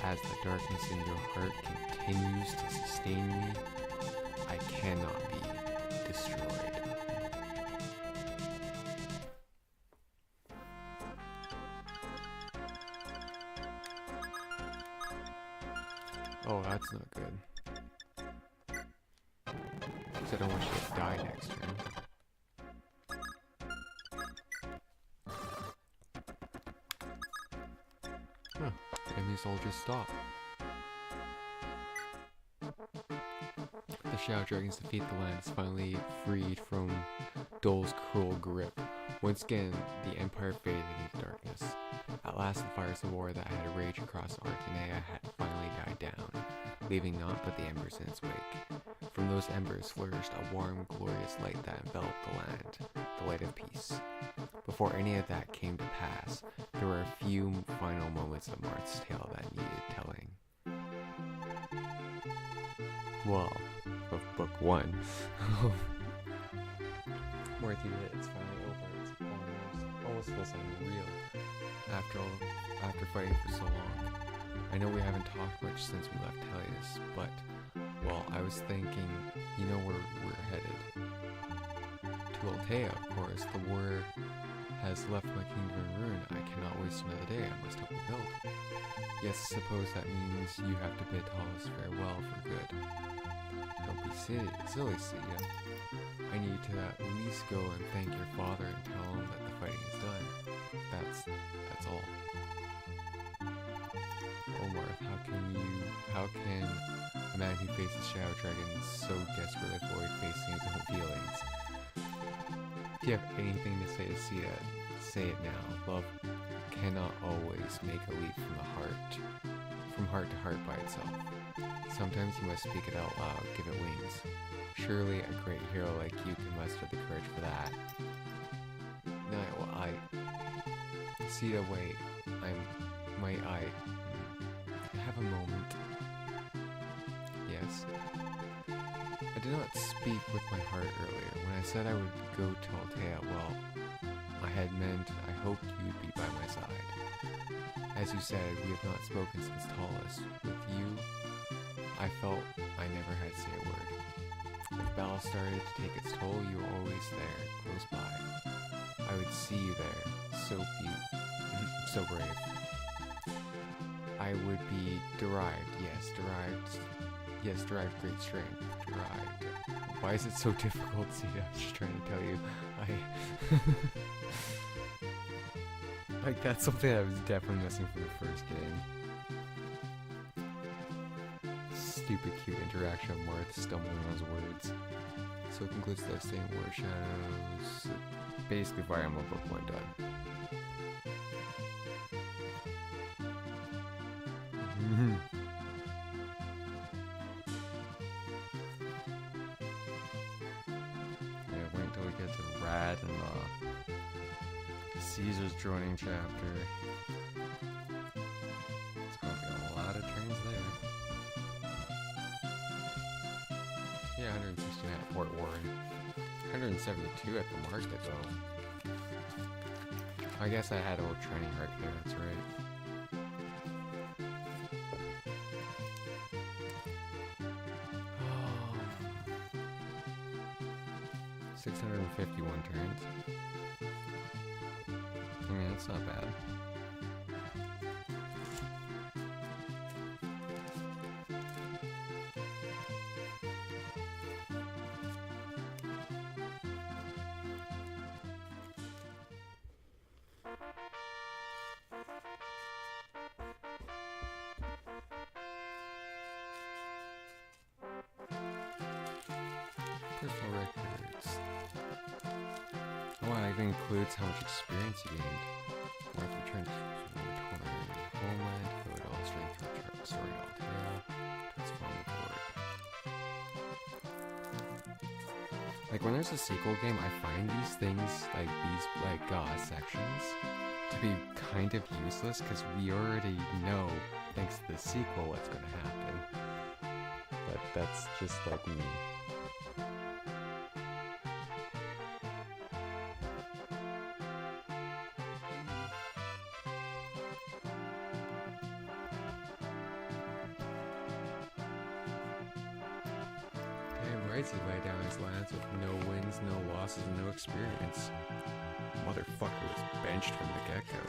Speaker 1: as the darkness in your heart continues to sustain me, I cannot be destroyed. Oh, that's not good. Because I don't want you to die next turn. Huh. Enemy soldiers stop. The Shadow Dragons defeat the lands, finally freed from Dole's cruel grip. Once again, the Empire faded into darkness. At last, the fires of war that had raged across Arcanea had finally died down, leaving naught but the embers in its wake. From those embers flourished a warm, glorious light that enveloped the land, the light of peace. Before any of that came to pass, there were a few final moments of Marth's tale that needed telling. Well, of book 1. Marth, you did it. It's finally over. It's almost feels unreal. After fighting for so long. I know we haven't talked much since we left Helios, but, well, I was thinking, you know where we're headed. To Altea, of course. The war has left my kingdom in ruin. I cannot waste another day. I must help rebuild. Yes, I suppose that means you have to bid Talos farewell for good. Don't be silly, Hiya. I need to at least go and thank your father and tell him that the fighting is done. That's all. Oh, Marth, how can a man who faces Shadow Dragons so desperately avoid facing his own feelings? If you have anything to say to Hiya, say it now. Love cannot always make a leap from heart to heart by itself. Sometimes you must speak it out loud, give it wings. Surely a great hero like you can muster the courage for that. No, well, Hiya, wait. I have a moment. Yes. I did not speak with my heart earlier. When I said I would go to Altea, well, I had meant I hoped you would be by my side. As you said, we have not spoken since Talos. With you, I felt I never had to say a word. If battle started to take its toll, you were always there, close by. I would see you there, so brave. I would be derived great strength. Derived. Why is it so difficult, Hiya? I'm just trying to tell you. Like, that's something I was definitely missing from the first game. Stupid cute interaction of Marth stumbling on his words. So it concludes the Devastating War Shadows. Basically, Fire Emblem book 1 done. Yeah, wait until we get to Rad and Caesar's joining chapter. It's going to be a lot of turns there. Yeah, 169 at Fort Warren. 172 at the market, though. I guess I had old training right there, that's right. Oh. 651 turns. I mean, that's not bad. Personal records. Oh, and it even includes how much experience you gained. Life returns from homeland, devote all strength to story all tale, transform the board. Like when there's a sequel game, I find these things, like these sections, to be kind of useless because we already know, thanks to the sequel, what's going to happen. But that's just like me. Writes his way down his lines with no wins, no losses, and no experience. Motherfucker was benched from the get-go.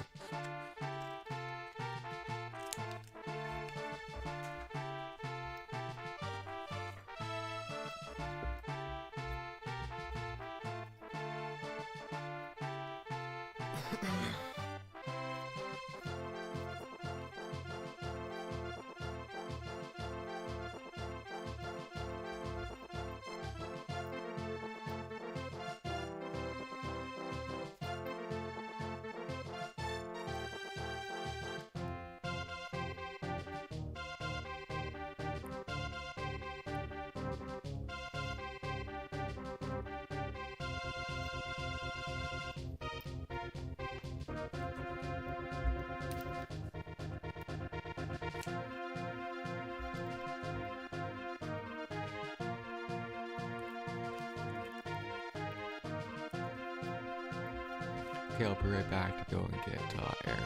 Speaker 1: Okay, I'll be right back to go and get Aaron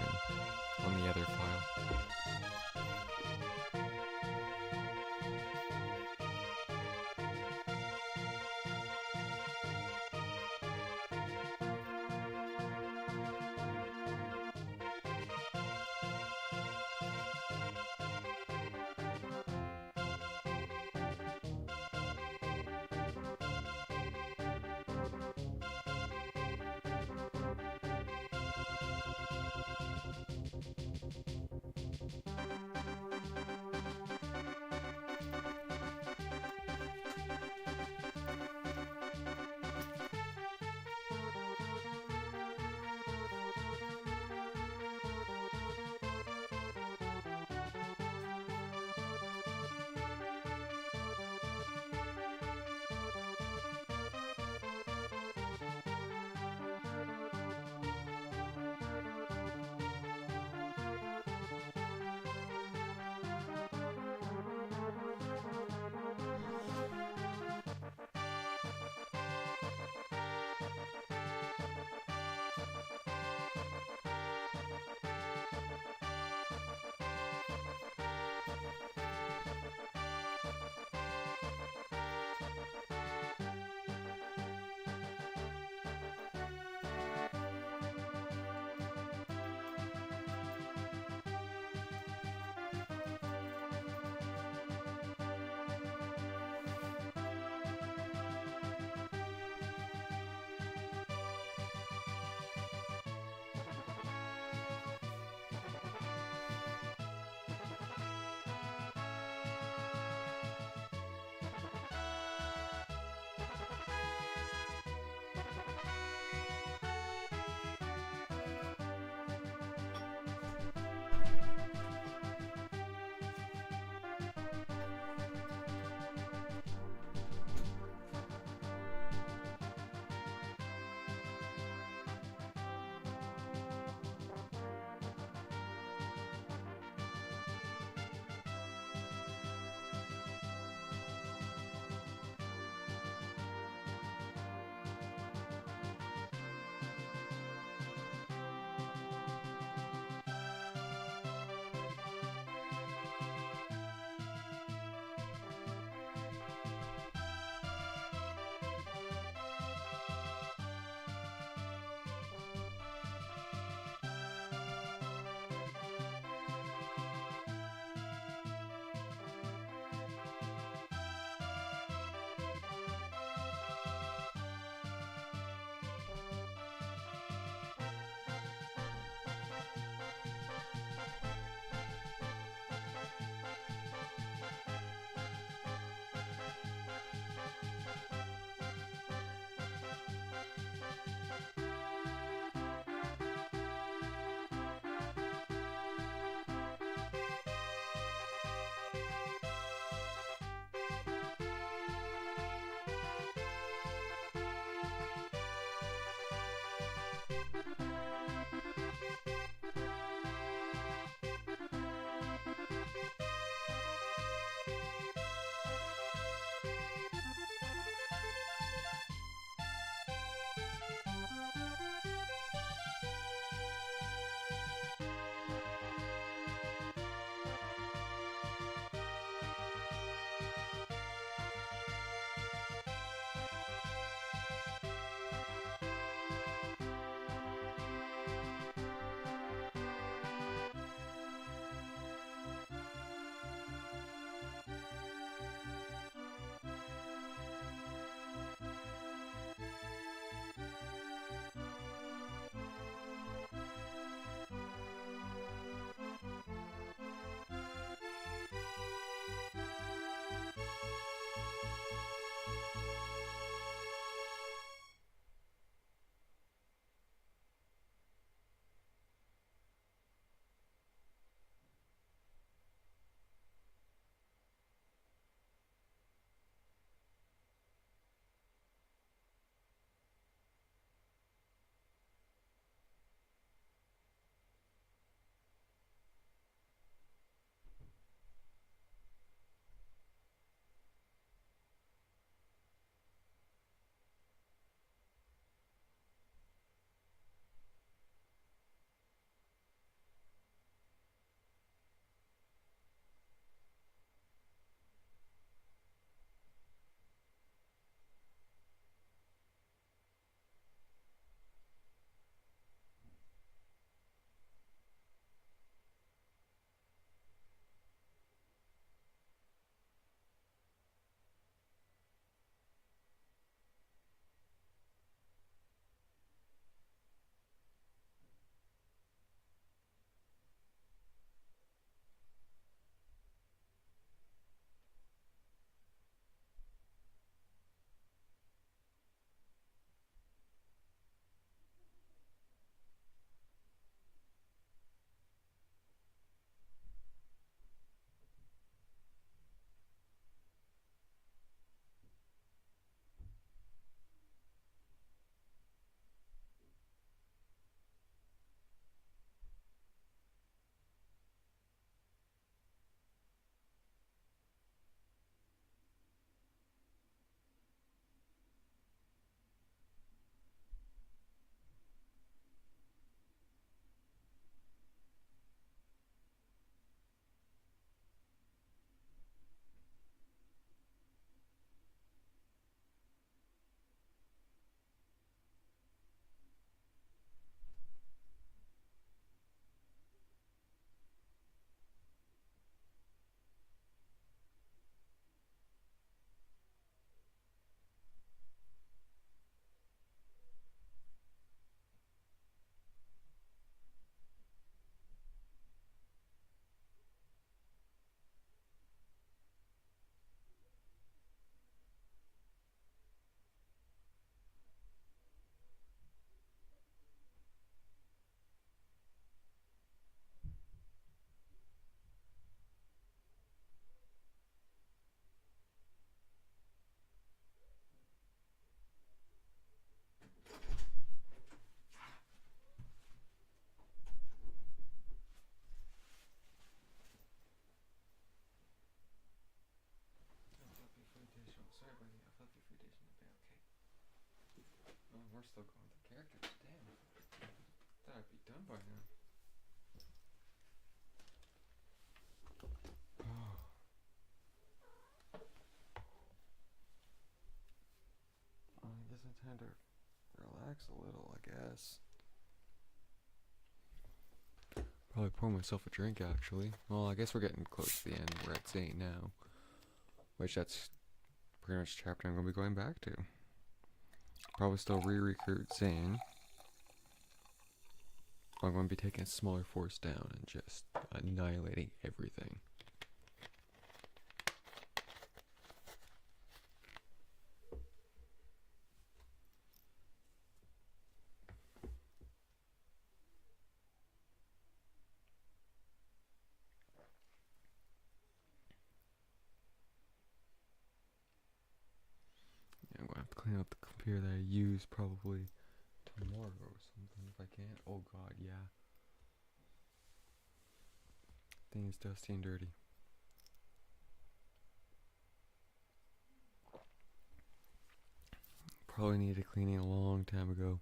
Speaker 1: on the other file. we're still going through characters. Damn. Thought I'd be done by now. I guess it's time to relax a little, I guess. Probably pour myself a drink, actually. Well, I guess we're getting close to the end. We're at Zane now. Which, that's pretty much the chapter I'm going to be going back to. Probably still re-recruit Zane. I'm going to be taking a smaller force down and just annihilating everything. I'm going to have to clean up the computer that I use probably tomorrow or something if I can. Oh god, yeah. Thing is dusty and dirty. Probably needed cleaning a long time ago.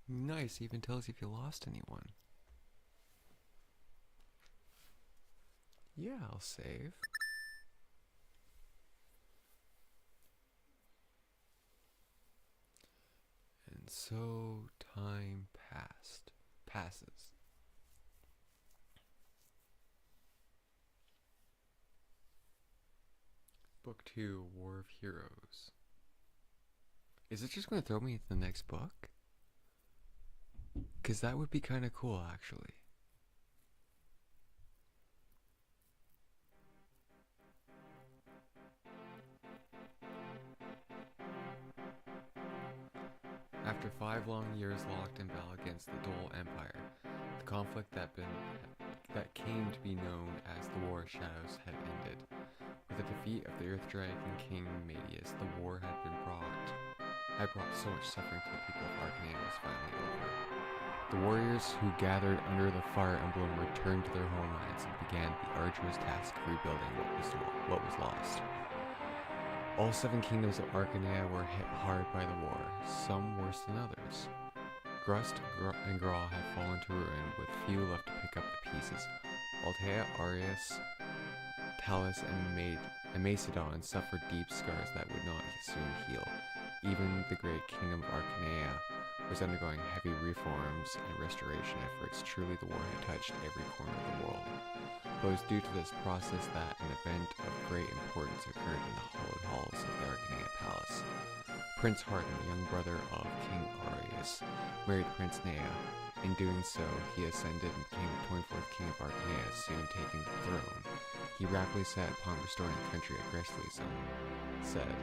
Speaker 1: Nice, even tells you if you lost anyone. Yeah, I'll save. And so time passes. Book 2, War of Heroes. Is it just going to throw me at the next book? Because that would be kind of cool, actually. After 5 long years locked in battle against the Dole Empire, the conflict that came to be known as the War of Shadows had ended. With the defeat of the Earth Dragon King Medius, the war had brought so much suffering to the people of Arcanea was finally over. The warriors who gathered under the Fire Emblem returned to their homelands and began the arduous task of rebuilding what was lost. All 7 kingdoms of Arcanea were hit hard by the war, some worse than others. Grust and Graw had fallen to ruin, with few left to pick up the pieces. Altea, Arius, Talus, and Macedon suffered deep scars that would not soon heal. Even the great kingdom of Arcanea was undergoing heavy reforms and restoration efforts. Truly, the war had touched every corner of the world. But it was due to this process that an event of great importance occurred in the hallowed halls of the Arcanea Palace. Prince Harden, the young brother of King Arius, married Prince Nea. In doing so, he ascended and became the 24th king of Arcanea, soon taking the throne. He rapidly set upon restoring the country aggressively, some said.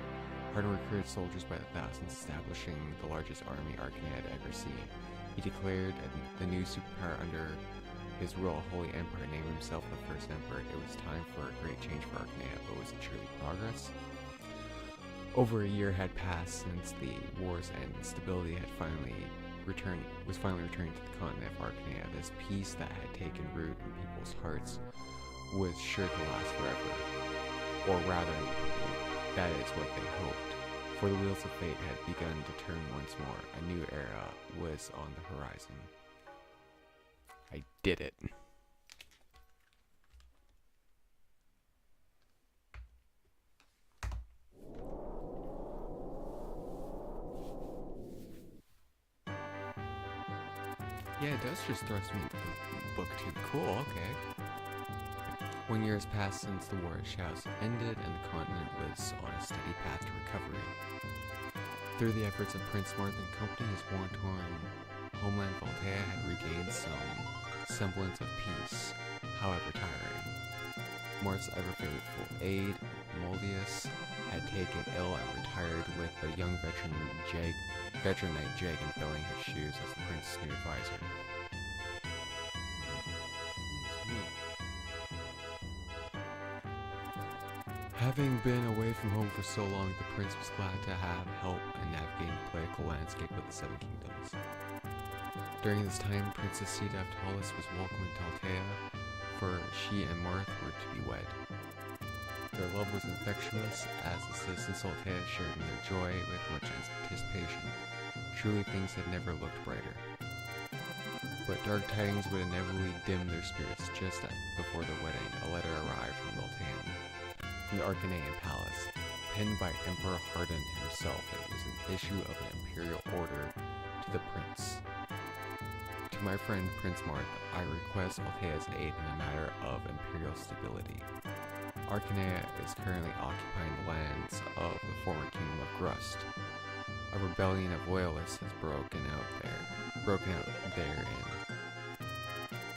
Speaker 1: Harden recruited soldiers by the thousands, establishing the largest army Arcanea had ever seen. He declared the new superpower under his rule, Holy Empire, named himself the first emperor. It was time for a great change for Arcanea, but was it truly progress? Over a year had passed since the war's end, and stability had was finally returning to the continent of Arcanea. This peace that had taken root in people's hearts was sure to last forever. Or rather, that is what they hoped. For the wheels of fate had begun to turn once more. A new era was on the horizon. I did it. Yeah, it does just thrust me into the book too. Cool, okay. 1 year has passed since the War of Shadows ended, and the continent was on a steady path to recovery. Through the efforts of Prince Marth and company, his war-torn homeland Voltea had regained some semblance of peace, however tiring.
Speaker 2: Marth's ever-faithful aide, Moldius, had taken ill and retired with the young veteran knight Jagan filling his shoes as the prince's new advisor. Having been away from home for so long, the prince was glad to have help in navigating the political landscape of the Seven Kingdoms. During this time, Princess Sita of Talis was welcoming to Altea, for she and Marth were to be wed. Their love was infectious, as the citizens of Altea shared in their joy with much anticipation. Truly, things had never looked brighter. But dark tidings would inevitably dim their spirits. Just before the wedding, a letter arrived from the Arcanean Palace, penned by Emperor Hardin himself. It was an issue of an imperial order to the prince. To my friend Prince Marth, I request Altea's aid in a matter of imperial stability. Arcanea is currently occupying the lands of the former kingdom of Grust. A rebellion of loyalists has broken out therein.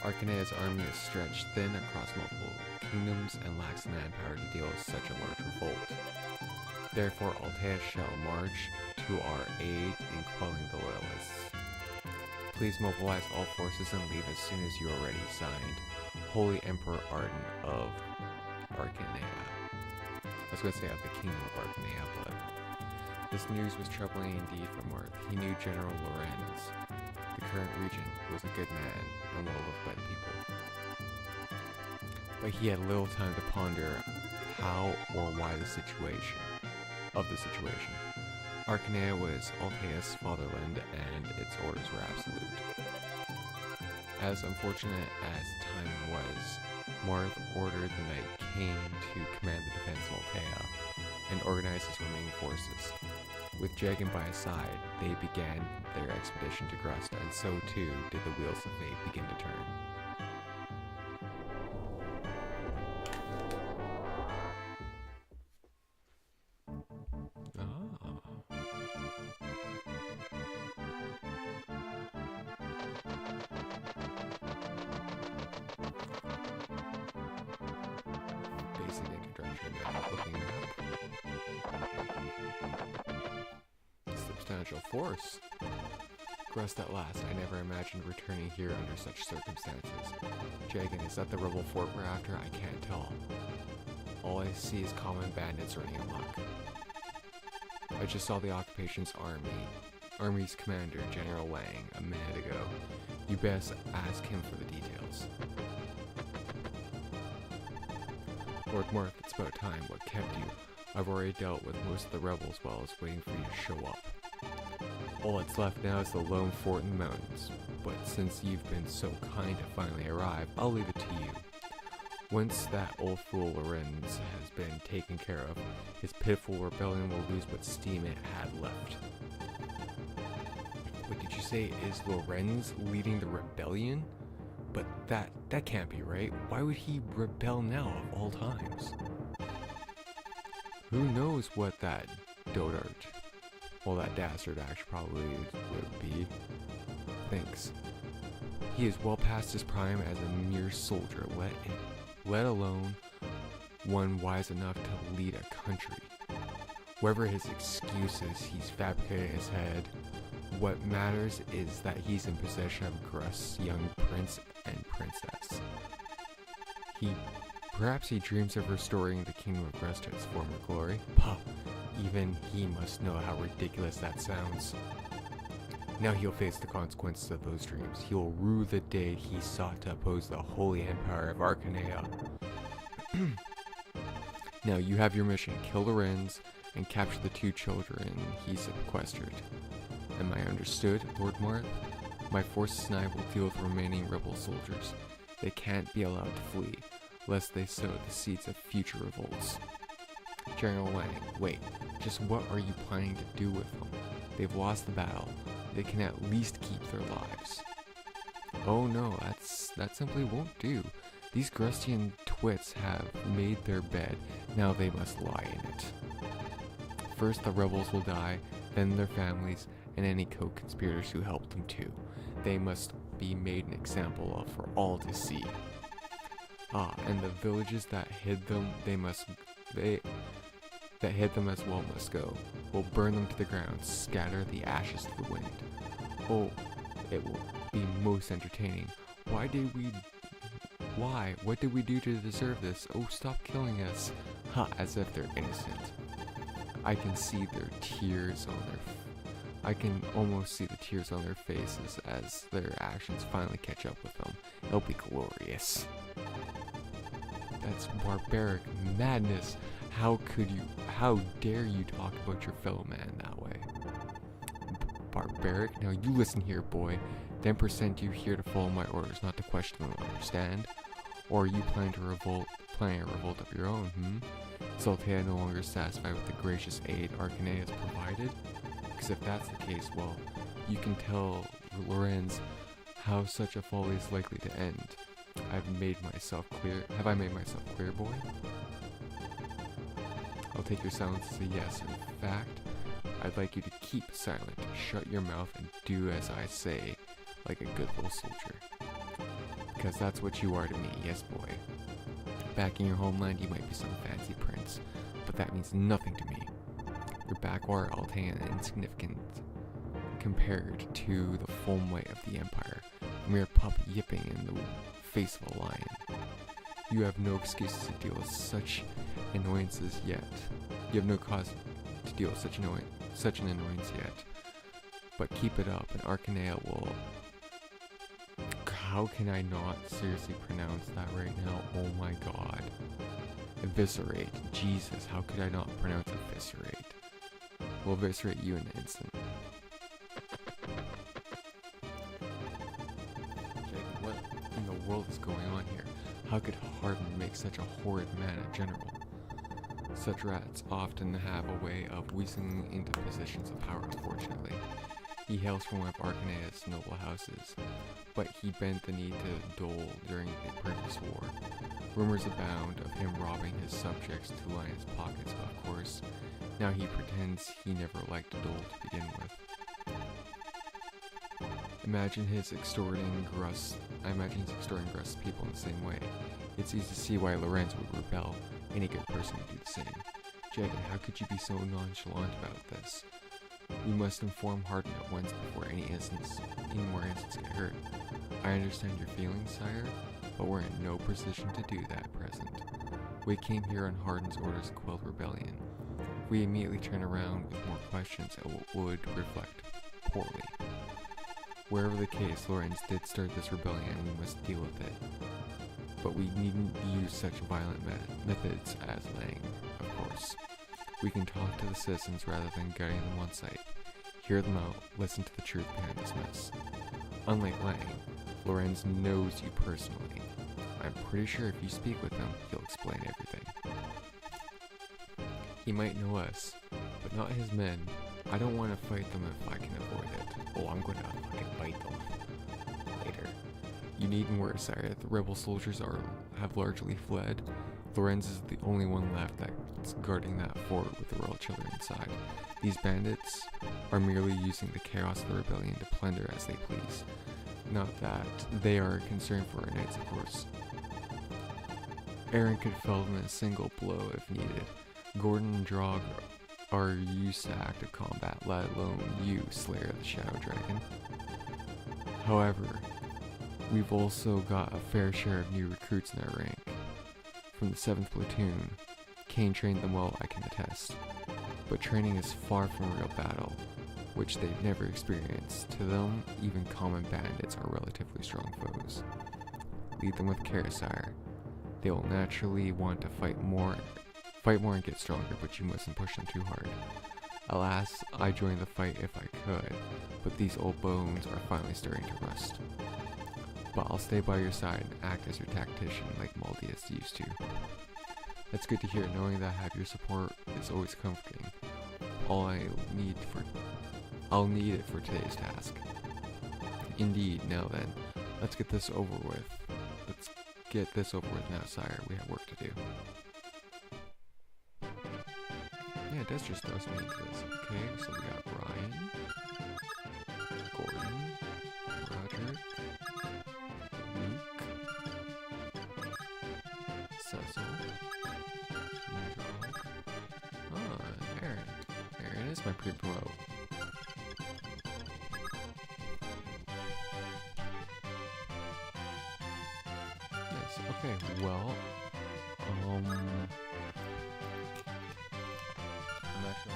Speaker 2: Arcanea's army is stretched thin across multiple kingdoms and lacks the manpower to deal with such a large revolt. Therefore, Altea shall march to our aid in quelling the loyalists. Please mobilize all forces and leave as soon as you are ready. Signed, Holy Emperor Arden of Arcanea. I was going to say of the Kingdom of Arcanea, but this news was troubling indeed for Marth. He knew General Lorenz, the current regent, was a good man and well loved by the people. But he had little time to ponder how or why the situation. Arcanea was Altea's fatherland, and its orders were absolute. As unfortunate as the timing was, Marth ordered the Night King to command the defense of Altea and organize his remaining forces. With Jagan by his side, they began their expedition to Grust, and so too did the wheels of fate begin to turn. Basic introduction and looking up. Substantial force. Grust at last. I never imagined returning here under such circumstances. Jagan, is that the rebel fort we're after? I can't tell. All I see is common bandits running amok. I just saw the occupation's army's commander, General Wang, a minute ago. You best ask him for the details. Lord Marth, it's about time. What kept you? I've already dealt with most of the rebels while I was waiting for you to show up. All that's left now is the lone fort in the mountains, but since you've been so kind to finally arrive, I'll leave it to you. Once that old fool Lorenz has been taken care of, his pitiful rebellion will lose what steam it had left. What did you say? Is Lorenz leading the rebellion? But that can't be right. Why would he rebel now of all times? Who knows what that dotard, well, that dastard actually probably would be, thinks. He is well past his prime as a mere soldier, let alone one wise enough to lead a country. Whatever his excuses he's fabricated in his head, what matters is that he's in possession of Grust's young prince and princess. Perhaps he dreams of restoring the kingdom of Grust to its former glory. Puh, even he must know how ridiculous that sounds. Now he'll face the consequences of those dreams. He will rue the day he sought to oppose the holy empire of Arcanea. Now you have your mission. Kill Lorenz and capture the 2 children he sequestered. Am I understood, Lord Marth? My forces and I will deal with the remaining rebel soldiers. They can't be allowed to flee, lest they sow the seeds of future revolts. General Wang, wait, just what are you planning to do with them? They've lost the battle. They can at least keep their lives. Oh no, that simply won't do. These Grustian twits have made their bed, now they must lie in it. First the rebels will die, then their families, and any co-conspirators who helped them too. They must be made an example of for all to see. And the villages that hid them, that hid them as well must go. We'll burn them to the ground, scatter the ashes to the wind. Oh, it will be most entertaining. What did we do to deserve this? Oh, stop killing us. As if they're innocent. I can almost see the tears on their faces as their actions finally catch up with them. It'll be glorious. That's barbaric madness. How dare you talk about your fellow man that way? Barbaric? Now you listen here, boy. 10% you here to follow my orders, not to question them, understand? Or are you planning a revolt of your own, Is Altea no longer satisfied with the gracious aid Arcane has provided? Because if that's the case, well, you can tell Lorenz how such a folly is likely to end. Have I made myself clear, boy? I'll take your silence as a yes. In fact, I'd like you to keep silent, shut your mouth, and do as I say, like a good little soldier. Because that's what you are to me, yes boy. Back in your homeland, you might be some fancy prince, but that means nothing to me. Your backwater Altea is insignificant compared to the full might of the Empire, a mere pup yipping in the face of a lion. You have no excuses to deal with such annoyances yet. You have no cause to deal with such an annoyance yet. But keep it up, and Arcanea will... How can I not seriously pronounce that right now? Oh my god. Eviscerate. Jesus, how could I not pronounce eviscerate? We'll eviscerate you in an instant. Jake, what in the world is going on here? How could Hardin make such a horrid man a general? Such rats often have a way of weaseling into positions of power, unfortunately. He hails from one of Arcanea's noble houses, but he bent the knee to dole during the previous war. Rumors abound of him robbing his subjects to line his pockets, but of course, now he pretends he never liked dole to begin with. I imagine he's extorting Gruss people in the same way. It's easy to see why Lorenz would rebel. Any good person would do the same. Jagan, how could you be so nonchalant about this? We must inform Hardin at once before any more incidents get hurt. I understand your feelings, sire, but we're in no position to do that at present. We came here on Hardin's orders to quell rebellion. If we immediately turn around with more questions, it would reflect poorly. Wherever the case, Lorenz did start this rebellion and we must deal with it. But we needn't use such violent methods as Lang, of course. We can talk to the citizens rather than gutting them on sight. Hear them out, listen to the truth behind this mess. Unlike Lang, Lorenz knows you personally. I'm pretty sure if you speak with him, he'll explain everything. He might know us, but not his men. I don't want to fight them if I can avoid it. Oh, I'm gonna fucking fight them. Later. You needn't worry, sire. The rebel soldiers have largely fled. Lorenz is the only one left that's guarding that fort with the royal children inside. These bandits are merely using the chaos of the rebellion to plunder as they please. Not that they are concerned for our knights, of course. Aaron could fell them in a single blow if needed. Gordon and Drog are used to active combat, let alone you, Slayer of the Shadow Dragon. However, we've also got a fair share of new recruits in our rank. From the 7th Platoon, Kane trained them well, I can attest. But training is far from real battle, which they've never experienced. To them, even common bandits are relatively strong foes. Lead them with care, sire. They will naturally want to fight more and get stronger, but you mustn't push them too hard. Alas, I joined the fight if I could, but these old bones are finally starting to rust. But I'll stay by your side and act as your tactician like Maldius used to. That's good to hear. Knowing that I have your support is always comforting. I'll need it for today's task. Indeed. Now then, let's get this over with. Let's get this over with now, sire. We have work to do. Yeah, it does just throw me into this. Okay, so we got Ryan, Gordon, Roderick, Luke, that is my pre-promote. Nice. Okay, well, I'm not sure.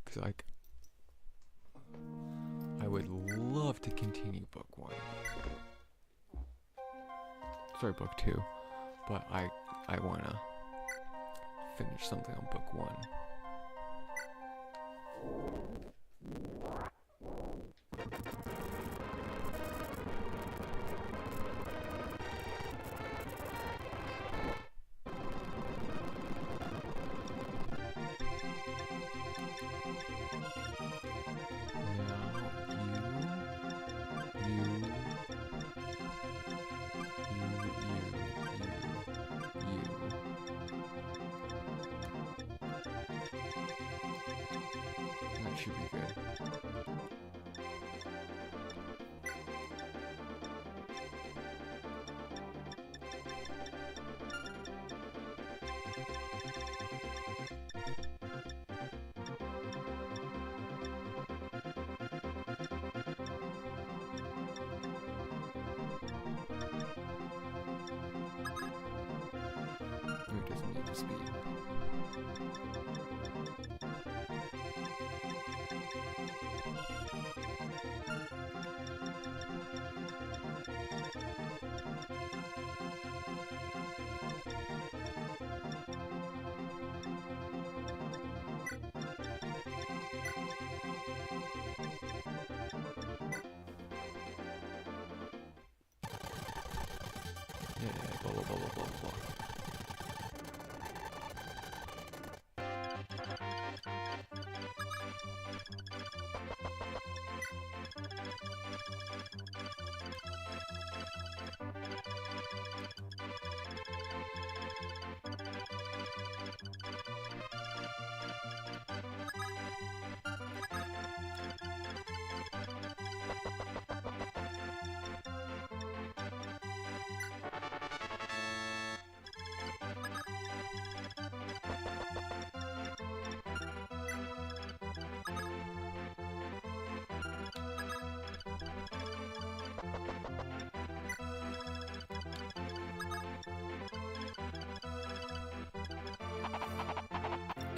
Speaker 2: Cause like, I would love to continue book 1. Sorry, book 2. But I wanna finish something on book 1. That should be good. It doesn't need the speed. Yeah, blah blah blah blah blah blah.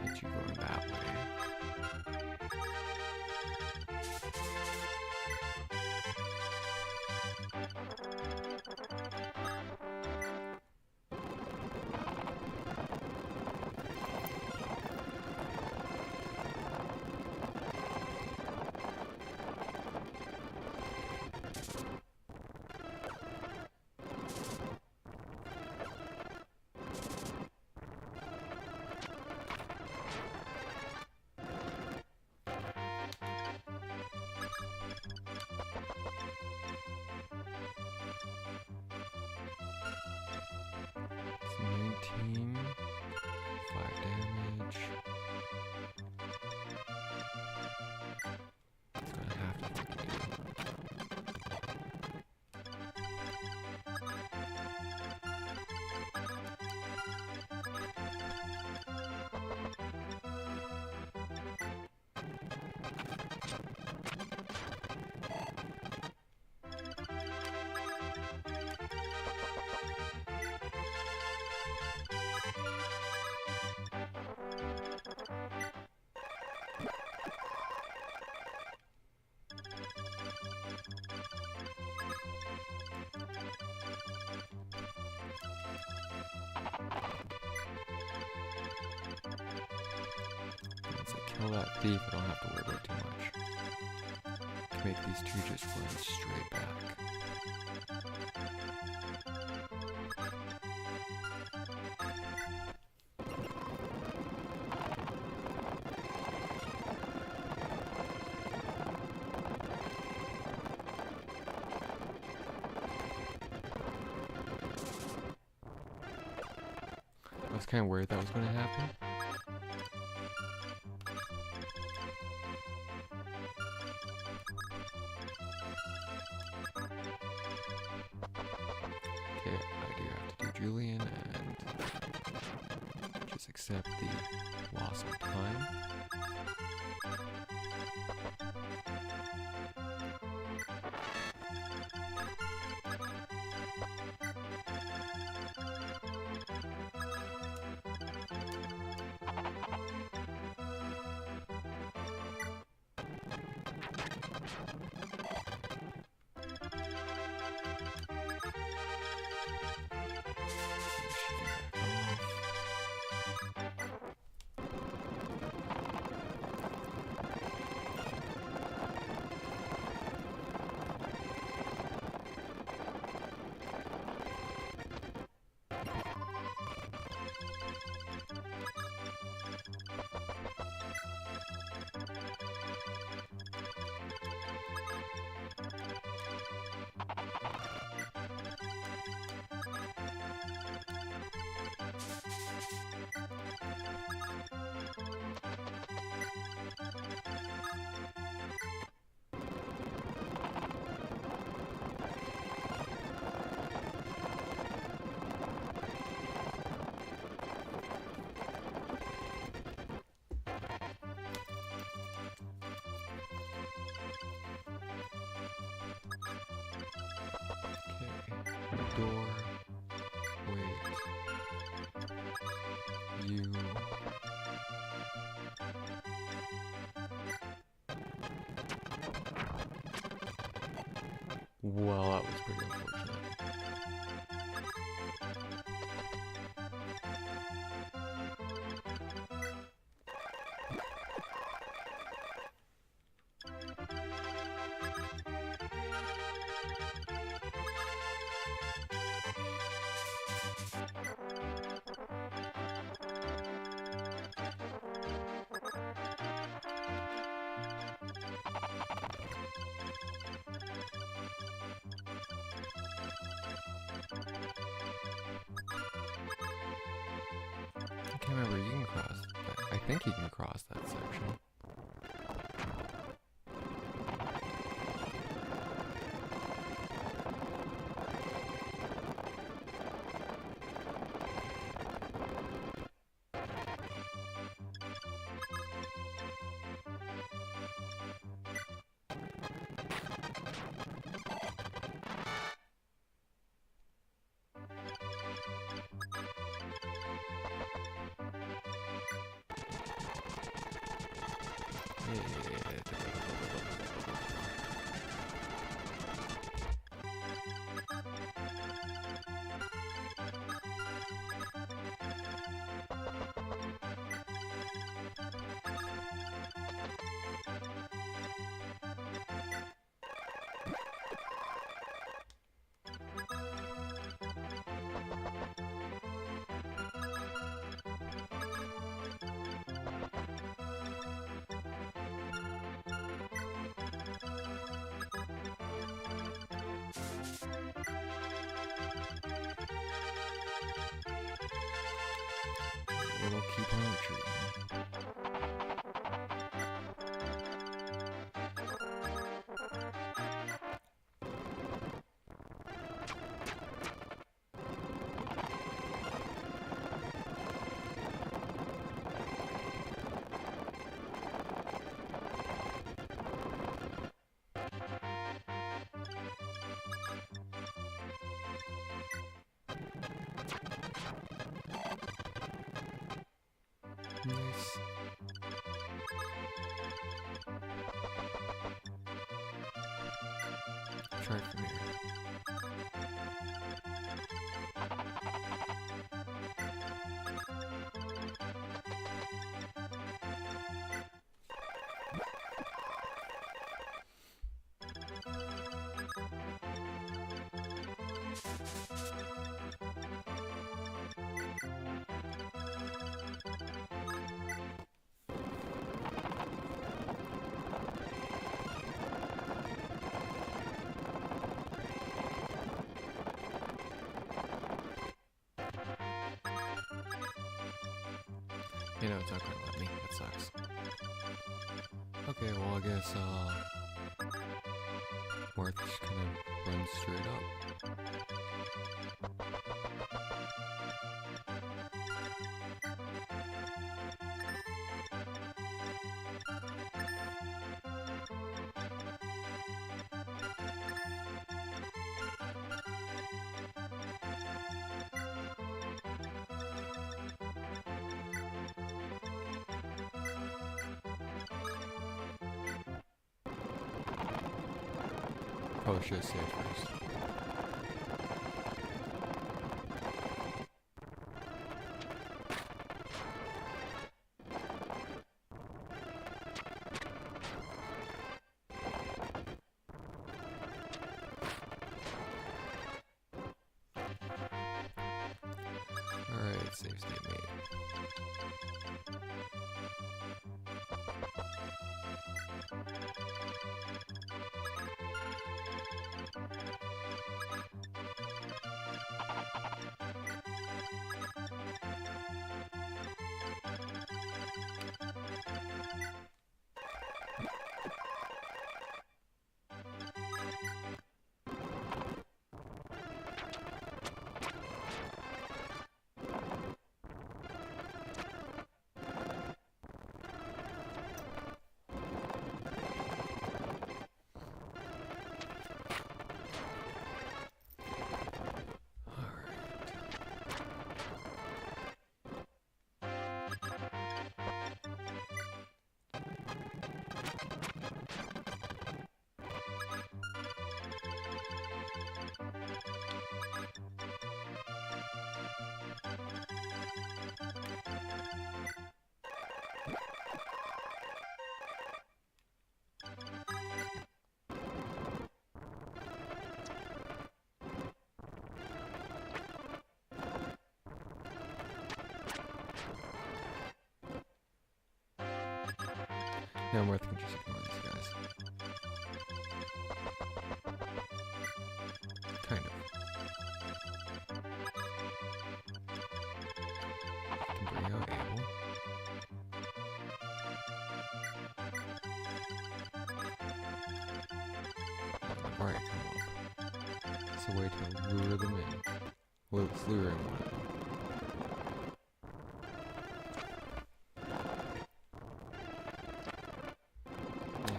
Speaker 2: Get you going that way. It's 19, 5 damage. It's gonna have to fucking do it. Once I kill that thief, I don't have to worry about too much. Can make these two just run straight back. I was kind of worried that was going to happen. Okay, I do have to do Julian accept the loss of time. Door. Wait. You. Well, that was pretty unfortunate. I can't remember, you can cross, I think you can cross that section. It will keep on retreating. Nice. Try it from here. You know, it's not gonna let me. That sucks. Okay, well, I guess, Marth just kind of runs straight up.
Speaker 1: Probably should have saved first. Alright, save state made. Now I'm worth just ignoring these guys. Kind of. Can bring out Abel. Alright, come up. It's a way to lure them in. Well, it's luring one of them.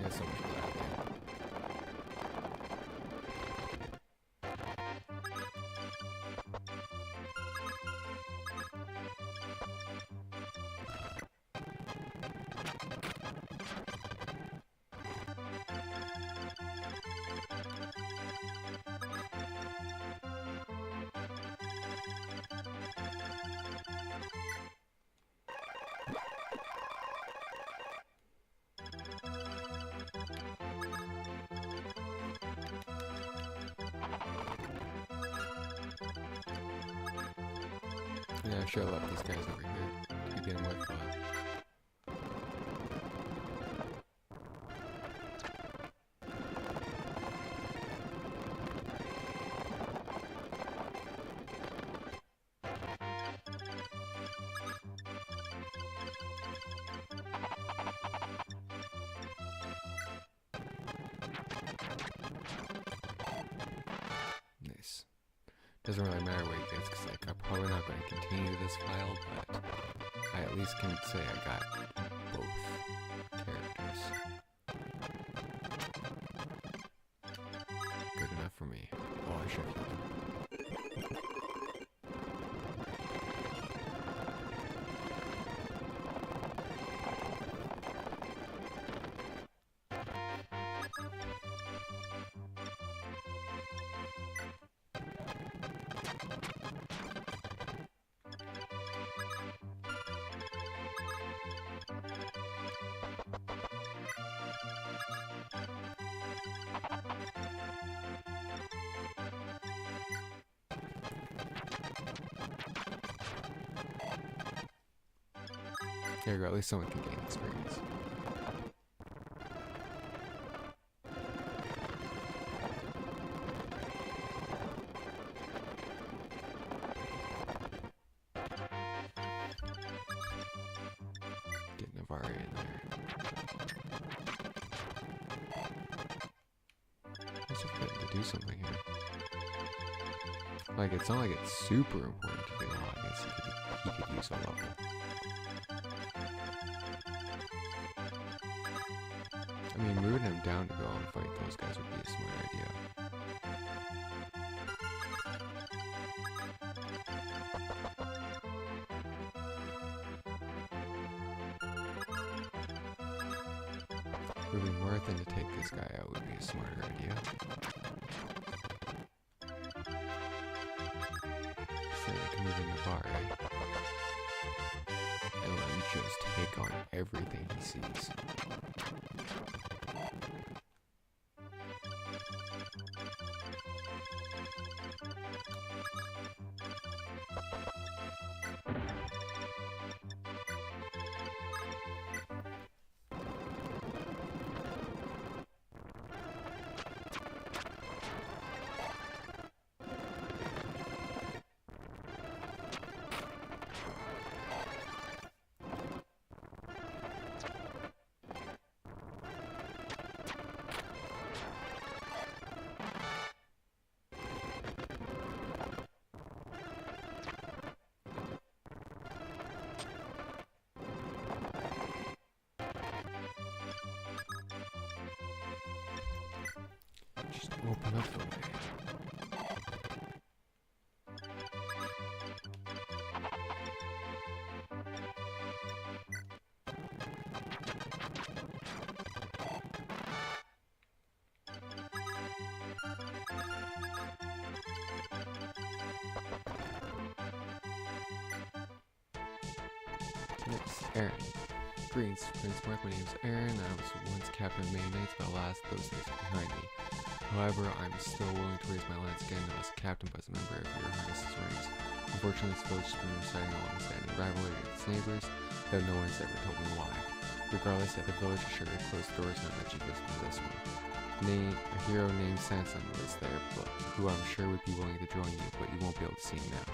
Speaker 1: Yeah, so much for that. Yeah, I should have left these guys over here to begin with, but... Nice. Doesn't really matter what he gets, because like, I'm probably not going to continue this file, but I at least can say I got both characters. Good enough for me. Oh, I should have killed him. There you go, at least someone can gain experience. Get Navarre in there. Let's just get to do something here. Like, it's not like it's super important to do. I guess he could use a level. I mean, moving him down to go and fight those guys would be a smart idea. Moving Martha to take this guy out would be a smarter idea.
Speaker 2: So I can move in the bar, right? And let him just take on everything he sees. Just open up the way. Next, Aaron. Greetings, Prince Mark. My name is Aaron. I was once captain of many knights, but alas, those days are behind me. However, I'm still willing to raise my lance again as a captain as a member of your highness's ranks. Unfortunately, this village has been reciting a long-standing rivalry with its neighbors, though no one's ever told me why. Regardless, at the village, assure your closed doors not much you from this one. A hero named Sansom lives there, who I'm sure would be willing to join you, but you won't be able to see him now.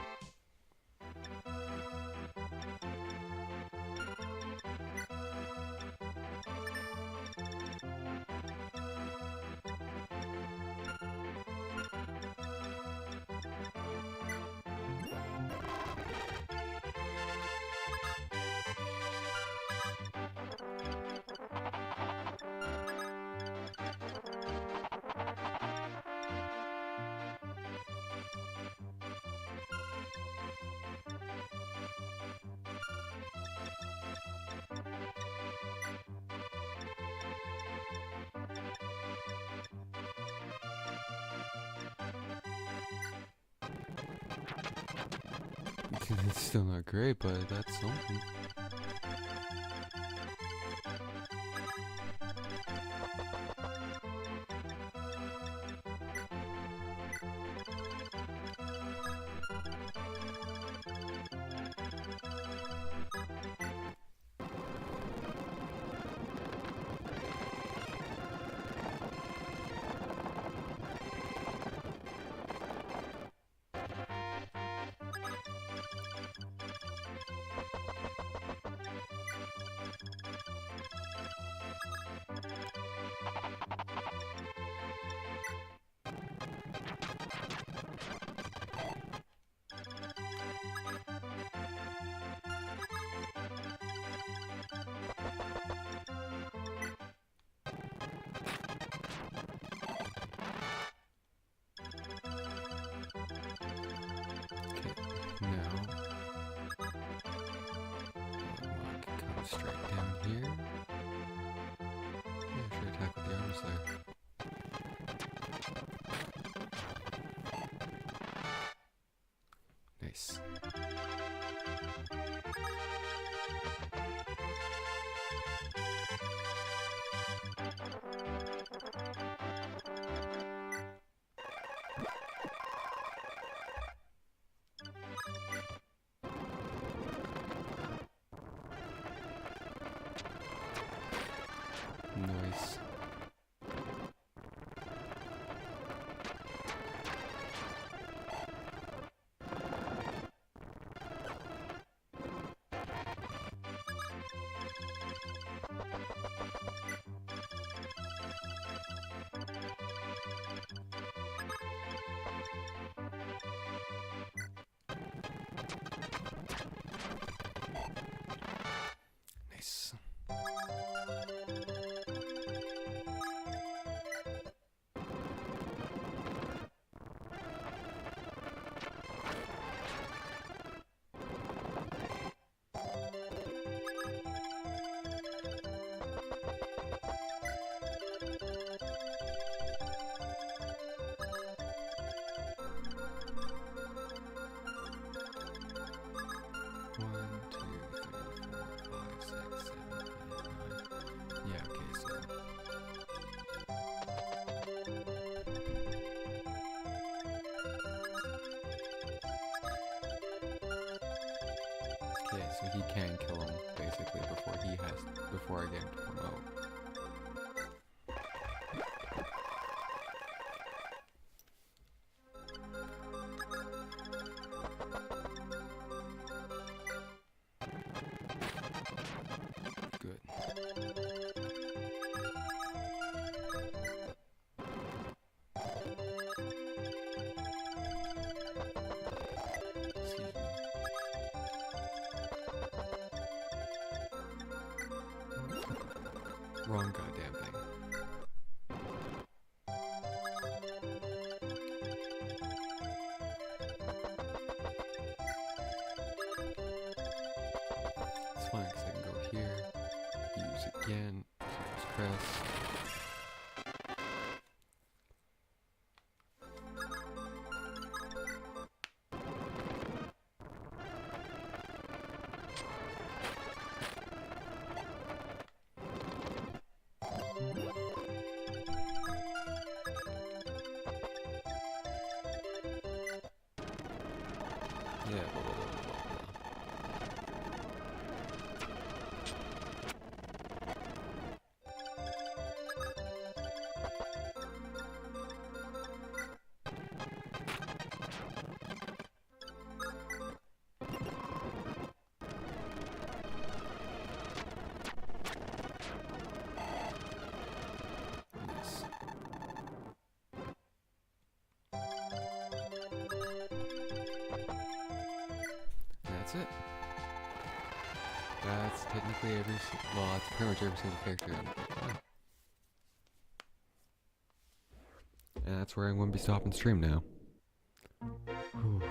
Speaker 2: It's still not great, but that's something. Straight down here. Yeah, sure, attack with the armor slayer. Nice. he can kill him, basically, before I get him to promote. Good. Wrong goddamn thing. It's fine because I can go here, use again, use crest. Yeah, blah, blah, blah, blah, Nice. That's it. That's technically well, that's pretty much every single character. And that's where I'm going to be stopping stream now. Whew.